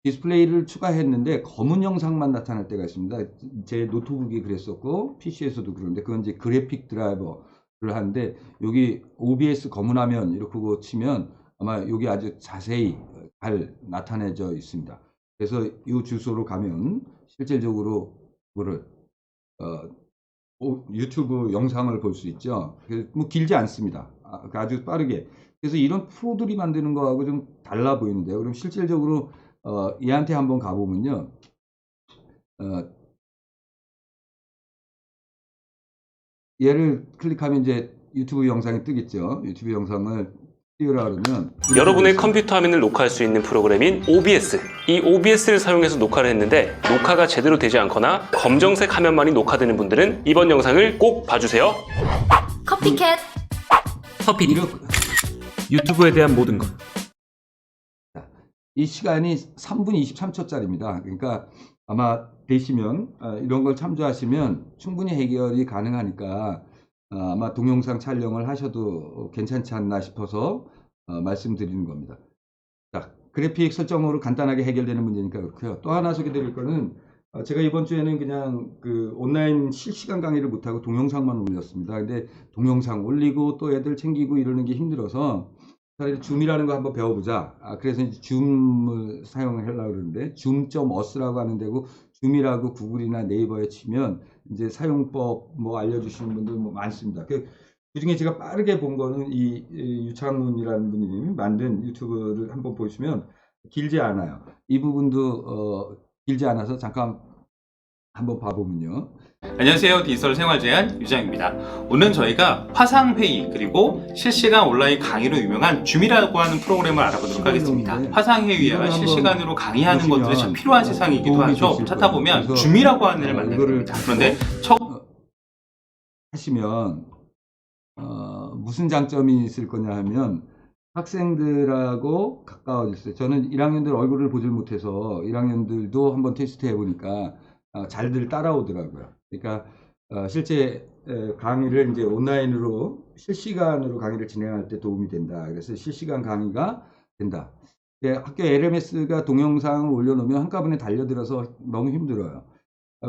디스플레이를 추가했는데 검은 영상만 나타날 때가 있습니다. 제 노트북이 그랬었고 PC에서도 그런데 그건 이제 그래픽 드라이버를 하는데 여기 OBS 검은 화면 이렇게 치면 아마 여기 아주 자세히 잘 나타내져 있습니다. 그래서 이 주소로 가면 실질적으로 그거를 유튜브 영상을 볼 수 있죠. 뭐 길지 않습니다. 아주 빠르게. 그래서 이런 프로들이 만드는 거하고 좀 달라 보이는데요. 그럼 실질적으로 얘한테 한번 가보면요. 얘를 클릭하면 이제 유튜브 영상이 뜨겠죠. 유튜브 영상을 띄우라 그러면 여러분의 컴퓨터 화면을 녹화할 수 있는 프로그램인 OBS. 이 OBS를 사용해서 녹화를 했는데 녹화가 제대로 되지 않거나 검정색 화면만이 녹화되는 분들은 이번 영상을 꼭 봐주세요. 커피캣 커피 이렇게 유튜브에 대한 모든 것. 이 시간이 3분 23초짜리입니다. 그러니까 아마 되시면 이런 걸 참조하시면 충분히 해결이 가능하니까 아마 동영상 촬영을 하셔도 괜찮지 않나 싶어서 말씀드리는 겁니다. 자, 그래픽 설정으로 간단하게 해결되는 문제니까 그렇고요. 또 하나 소개드릴 거는 제가 이번 주에는 그냥 그 온라인 실시간 강의를 못하고 동영상만 올렸습니다. 근데 동영상 올리고 또 애들 챙기고 이러는 게 힘들어서 차라리 줌이라는 거 한번 배워보자. 그래서 이제 줌을 사용하려고 그러는데 zoom.us라고 하는 데고 줌이라고 구글이나 네이버에 치면 이제 사용법 뭐 알려주시는 분들 뭐 많습니다. 그 중에 제가 빠르게 본 거는 이 유창훈이라는 분이 만든 유튜브를 한번 보시면 길지 않아요. 이 부분도 길지 않아서 잠깐 한번 봐보면요. 안녕하세요. 디지털 생활제한 유장입니다. 오늘은 저희가 화상회의 그리고 실시간 온라인 강의로 유명한 줌이라고 하는 프로그램을 알아보도록 하겠습니다. 화상회의와 실시간으로 강의하는 것들이 참 필요한 세상이기도 하죠. 찾다 보면 줌이라고 하는 애를 만나게 됩니다. 그런데 하시면 무슨 장점이 있을 거냐 하면 학생들하고 가까워졌어요. 저는 1학년들 얼굴을 보질 못해서 1학년들도 한번 테스트 해보니까 잘들 따라오더라고요. 그러니까 실제 강의를 이제 온라인으로 실시간으로 강의를 진행할 때 도움이 된다. 그래서 실시간 강의가 된다. 학교 LMS가 동영상을 올려놓으면 한꺼번에 달려들어서 너무 힘들어요.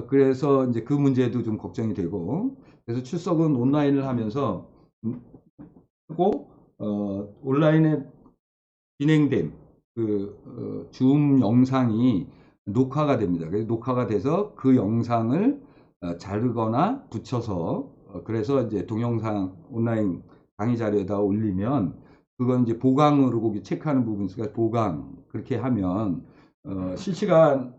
그래서 이제 그 문제도 좀 걱정이 되고, 그래서 출석은 온라인을 하면서 하고 온라인에 진행된 그 줌 영상이 녹화가 됩니다. 그래서 녹화가 돼서 그 영상을 자르거나 붙여서 그래서 이제 동영상 온라인 강의 자료에다 올리면 그건 이제 보강으로 거기 체크하는 부분이 있으니까 보강 그렇게 하면 실시간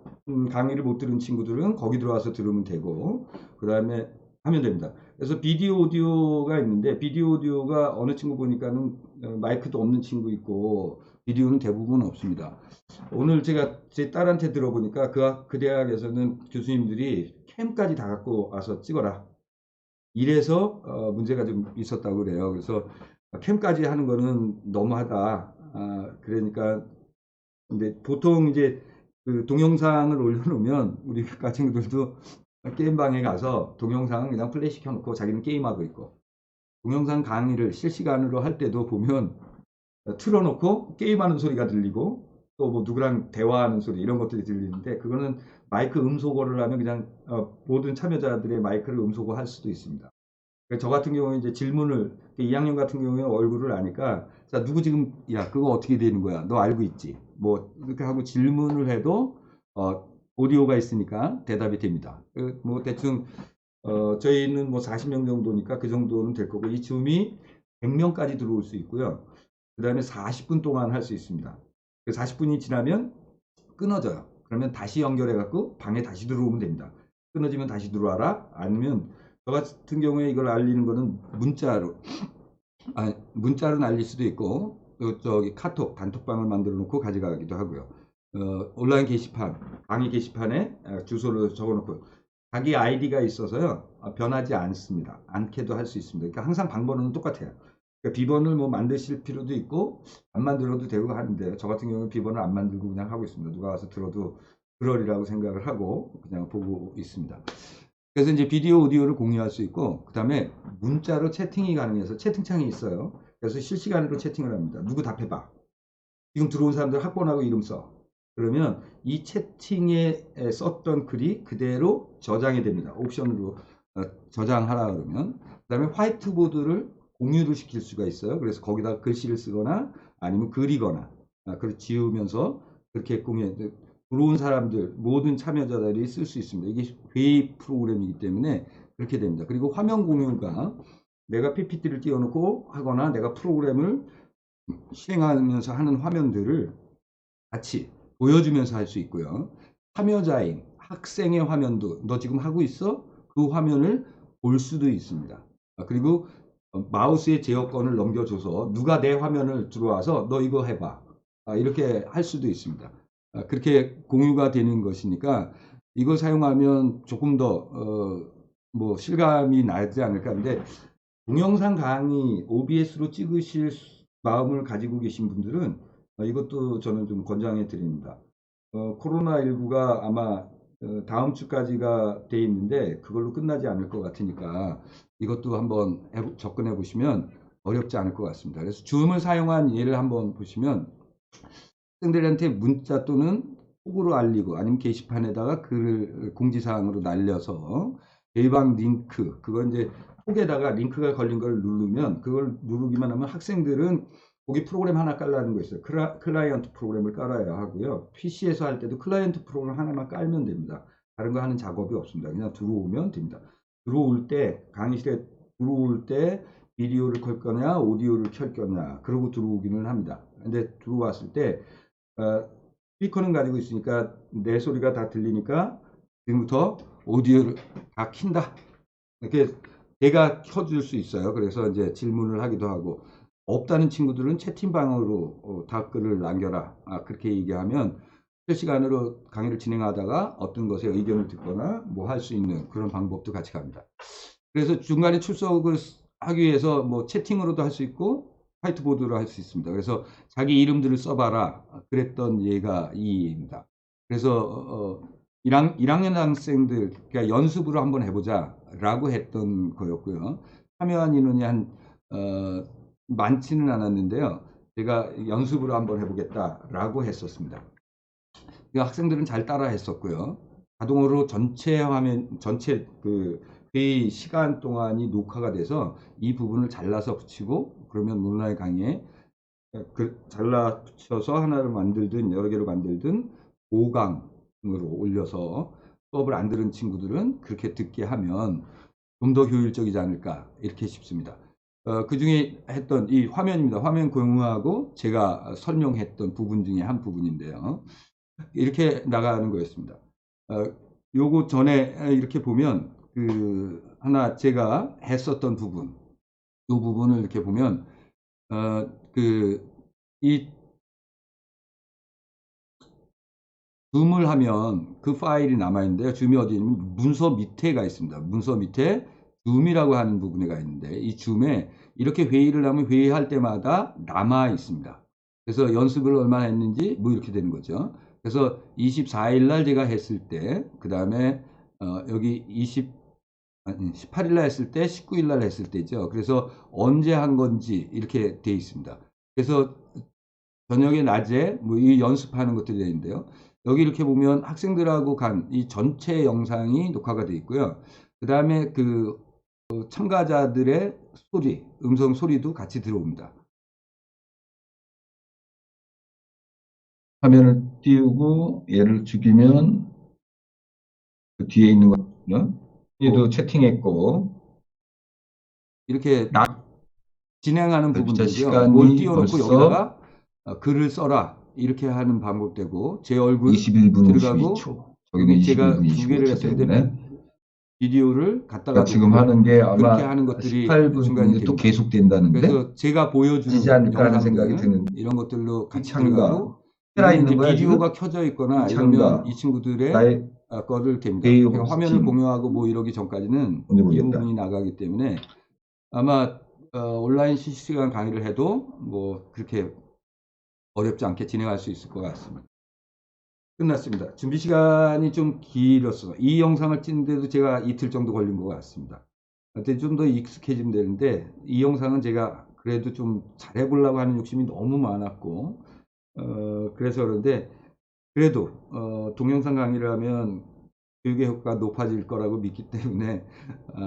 강의를 못 들은 친구들은 거기 들어와서 들으면 되고 그 다음에 하면 됩니다. 그래서 비디오 오디오가 있는데 비디오 오디오가 어느 친구 보니까는 마이크도 없는 친구 있고 비디오는 대부분 없습니다. 오늘 제가 제 딸한테 들어보니까 그 대학에서는 교수님들이 캠까지 다 갖고 와서 찍어라. 이래서 문제가 좀 있었다고 그래요. 그래서 캠까지 하는 거는 너무하다. 그러니까 근데 보통 이제 그 동영상을 올려놓으면 우리 가 친구들도 게임방에 가서 동영상은 그냥 플래시 켜놓고 자기는 게임하고 있고 동영상 강의를 실시간으로 할 때도 보면 틀어놓고 게임하는 소리가 들리고 또 뭐 누구랑 대화하는 소리 이런 것들이 들리는데 그거는 마이크 음소거를 하면 그냥 모든 참여자들의 마이크를 음소거할 수도 있습니다. 저 같은 경우에 이제 질문을 2학년 같은 경우에 얼굴을 아니까 자 누구 지금 야 그거 어떻게 되는 거야 너 알고 있지 뭐 이렇게 하고 질문을 해도 오디오가 있으니까 대답이 됩니다. 뭐 대충 저희는 뭐 40명 정도니까 그 정도는 될 거고 이 줌이 100명까지 들어올 수 있고요. 그 다음에 40분 동안 할 수 있습니다. 40분이 지나면 끊어져요. 그러면 다시 연결해 갖고 방에 다시 들어오면 됩니다. 끊어지면 다시 들어와라. 아니면 저 같은 경우에 이걸 알리는 거는 문자로 날릴 수도 있고 또 저기 카톡 단톡방을 만들어 놓고 가져가기도 하고요. 온라인 게시판 강의 게시판에 주소를 적어 놓고 자기 아이디가 있어서요. 변하지 않습니다. 않게도 할 수 있습니다. 그러니까 항상 방번호는 똑같아요. 그러니까 비번을 뭐 만드실 필요도 있고 안 만들어도 되고 하는데 저 같은 경우는 비번을 안 만들고 그냥 하고 있습니다. 누가 와서 들어도 그러리라고 생각을 하고 그냥 보고 있습니다. 그래서 이제 비디오, 오디오를 공유할 수 있고 그 다음에 문자로 채팅이 가능해서 채팅창이 있어요. 그래서 실시간으로 채팅을 합니다. 누구 답해봐. 지금 들어온 사람들 학번하고 이름 써. 그러면 이 채팅에 썼던 글이 그대로 저장이 됩니다. 옵션으로 저장하라 그러면. 그 다음에 화이트보드를 공유를 시킬 수가 있어요. 그래서 거기다 글씨를 쓰거나 아니면 그리거나 그걸 지우면서 그렇게 공유, 들어온 사람들 모든 참여자들이 쓸 수 있습니다. 이게 회의 프로그램이기 때문에 그렇게 됩니다. 그리고 화면 공유가 내가 PPT를 띄워놓고 하거나 내가 프로그램을 실행하면서 하는 화면들을 같이 보여주면서 할 수 있고요. 참여자인 학생의 화면도 너 지금 하고 있어? 그 화면을 볼 수도 있습니다. 그리고 마우스의 제어권을 넘겨줘서 누가 내 화면을 들어와서 너 이거 해봐. 이렇게 할 수도 있습니다. 그렇게 공유가 되는 것이니까 이거 사용하면 조금 더 뭐 실감이 나지 않을까 하는데 동영상 강의 OBS로 찍으실 마음을 가지고 계신 분들은 이것도 저는 좀 권장해 드립니다. 코로나19가 아마 다음 주까지가 돼 있는데 그걸로 끝나지 않을 것 같으니까 이것도 한번 접근해 보시면 어렵지 않을 것 같습니다. 그래서 줌을 사용한 예를 한번 보시면 학생들한테 문자 또는 톡으로 알리고 아니면 게시판에다가 글을 공지사항으로 날려서 개방 링크, 그건 이제 톡에다가 링크가 걸린 걸 누르면 그걸 누르기만 하면 학생들은 거기 프로그램 하나 깔라는 거 있어요. 클라이언트 프로그램을 깔아야 하고요. PC에서 할 때도 클라이언트 프로그램 하나만 깔면 됩니다. 다른 거 하는 작업이 없습니다. 그냥 들어오면 됩니다. 들어올 때, 강의실에 들어올 때 비디오를 켤 거냐, 오디오를 켤 거냐, 그러고 들어오기는 합니다. 근데 들어왔을 때, 스피커는 가지고 있으니까 내 소리가 다 들리니까 지금부터 오디오를 다 킨다. 이렇게 내가 켜줄 수 있어요. 그래서 이제 질문을 하기도 하고, 없다는 친구들은 채팅방으로 답글을 남겨라. 그렇게 얘기하면 실시간으로 강의를 진행하다가 어떤 것에 의견을 듣거나 뭐 할 수 있는 그런 방법도 같이 갑니다. 그래서 중간에 출석을 하기 위해서 뭐 채팅으로도 할 수 있고 화이트보드로 할 수 있습니다. 그래서 자기 이름들을 써봐라. 그랬던 예가 이 예입니다. 그래서 1학년 학생들 그러니까 연습으로 한번 해보자 라고 했던 거였고요. 참여한 인원이 많지는 않았는데요. 제가 연습으로 한번 해보겠다라고 했었습니다. 학생들은 잘 따라 했었고요. 자동으로 전체 화면, 전체 그 회의 시간 동안이 녹화가 돼서 이 부분을 잘라서 붙이고 그러면 온라인 강의에 잘라 붙여서 하나를 만들든 여러 개로 만들든 5강으로 올려서 수업을 안 들은 친구들은 그렇게 듣게 하면 좀 더 효율적이지 않을까 이렇게 싶습니다. 그 중에 했던 이 화면입니다. 화면 공유하고 제가 설명했던 부분 중에 한 부분인데요. 이렇게 나가는 거였습니다. 요거 전에 이렇게 보면 하나 제가 했었던 부분, 이 부분을 이렇게 보면 이 줌을 하면 그 파일이 남아있는데요. 줌이 어디 있냐면 문서 밑에가 있습니다. 문서 밑에 줌이라고 하는 부분에가 있는데 이 줌에 이렇게 회의를 하면 회의할 때마다 남아 있습니다. 그래서 연습을 얼마나 했는지 뭐 이렇게 되는 거죠. 그래서 24일 날 제가 했을 때, 그 다음에 여기 18일 날 했을 때, 19일 날 했을 때죠. 그래서 언제 한 건지 이렇게 돼 있습니다. 그래서 저녁에 낮에 뭐 이 연습하는 것들이 되어 있는데요. 여기 이렇게 보면 학생들하고 간 이 전체 영상이 녹화가 되어 있고요. 그 다음에 참가자들의 소리, 음성 소리도 같이 들어옵니다. 화면을 띄우고 얘를 죽이면 그 뒤에 있는 거거든요. 얘도 채팅했고 이렇게 진행하는 부분들이요. 시간이 뭘 띄워놓고 벌써 여기다가 글을 써라 이렇게 하는 방법되고 제 얼굴 21분 들어가고 52초. 저기는 제가 21분 두 개를 25초 했을 때문에 때는 비디오를 갖다가 그러니까 지금 하는 게 그렇게 아마 하는 것들이 18분 중간에 또 됩니다. 계속 된다는데 그래서 제가 보여주는 되지 않을까 하는 영상들, 생각이 드는 이런 것들로 같이 창과 들어가고 살아 이제 있는 거야, 비디오가 지금? 켜져 있거나 이 이러면 창과 이 친구들의 나의 거를 깹니다. 회의 그러니까 호스팅. 화면을 공유하고 뭐 이러기 전까지는 언제 이 보겠다. 부분이 나가기 때문에 아마 온라인 실시간 강의를 해도 뭐 그렇게 어렵지 않게 진행할 수 있을 것 같습니다. 끝났습니다. 준비 시간이 좀 길었어. 이 영상을 찍는데도 제가 이틀 정도 걸린 것 같습니다. 좀 더 익숙해지면 되는데 이 영상은 제가 그래도 좀 잘해보려고 하는 욕심이 너무 많았고 그래서 그런데 그래도 동영상 강의를 하면 교육의 효과가 높아질 거라고 믿기 때문에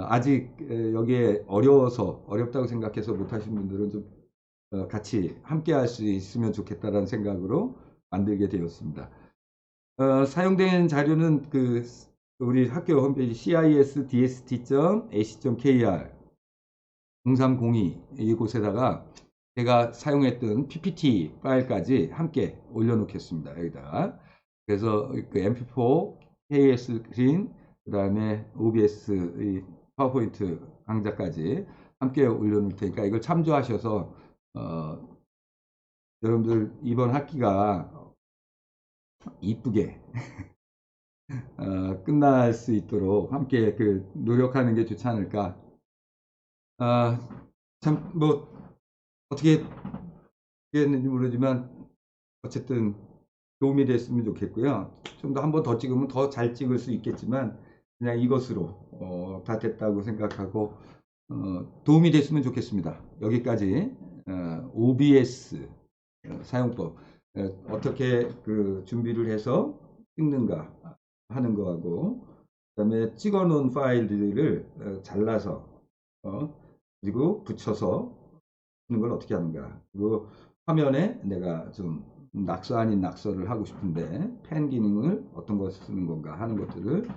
아직 여기에 어렵다고 생각해서 못하신 분들은 좀 같이 함께 할 수 있으면 좋겠다라는 생각으로 만들게 되었습니다. 사용된 자료는 우리 학교 홈페이지 cisdst.ac.kr 0302 이곳에다가 제가 사용했던 PPT 파일까지 함께 올려놓겠습니다. 여기다가 그래서 그 MP4, KS 스크린, 그 다음에 OBS 파워포인트 강좌까지 함께 올려놓을 테니까 이걸 참조하셔서 여러분들 이번 학기가 이쁘게 끝날 수 있도록 함께 노력하는 게 좋지 않을까. 참 뭐 어떻게 했는지 모르지만 어쨌든 도움이 됐으면 좋겠고요. 좀 더 한 번 더 찍으면 더 잘 찍을 수 있겠지만 그냥 이것으로 다 됐다고 생각하고 도움이 됐으면 좋겠습니다. 여기까지 OBS 사용법 어떻게 준비를 해서 찍는가 하는 거하고 그다음에 찍어 놓은 파일들을 잘라서 그리고 붙여서 하는 걸 어떻게 하는가. 그리고 화면에 내가 좀 낙서 아닌 낙서를 하고 싶은데 펜 기능을 어떤 거 쓰는 건가 하는 것들을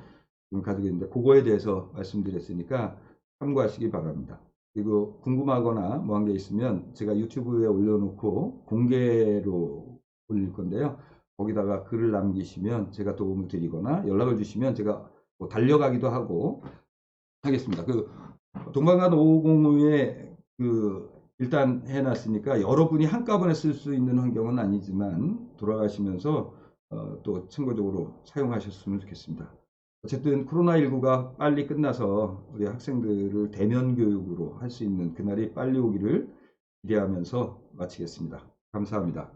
지금 가지고 있는데 그거에 대해서 말씀드렸으니까 참고하시기 바랍니다. 그리고 궁금하거나 뭐 한 게 있으면 제가 유튜브에 올려놓고 공개로 올릴 건데요. 거기다가 글을 남기시면 제가 도움을 드리거나 연락을 주시면 제가 뭐 달려가기도 하고 하겠습니다. 동방간 550에 일단 해놨으니까 여러분이 한꺼번에 쓸 수 있는 환경은 아니지만 돌아가시면서 또 참고적으로 사용하셨으면 좋겠습니다. 어쨌든 코로나19가 빨리 끝나서 우리 학생들을 대면 교육으로 할 수 있는 그날이 빨리 오기를 기대하면서 마치겠습니다. 감사합니다.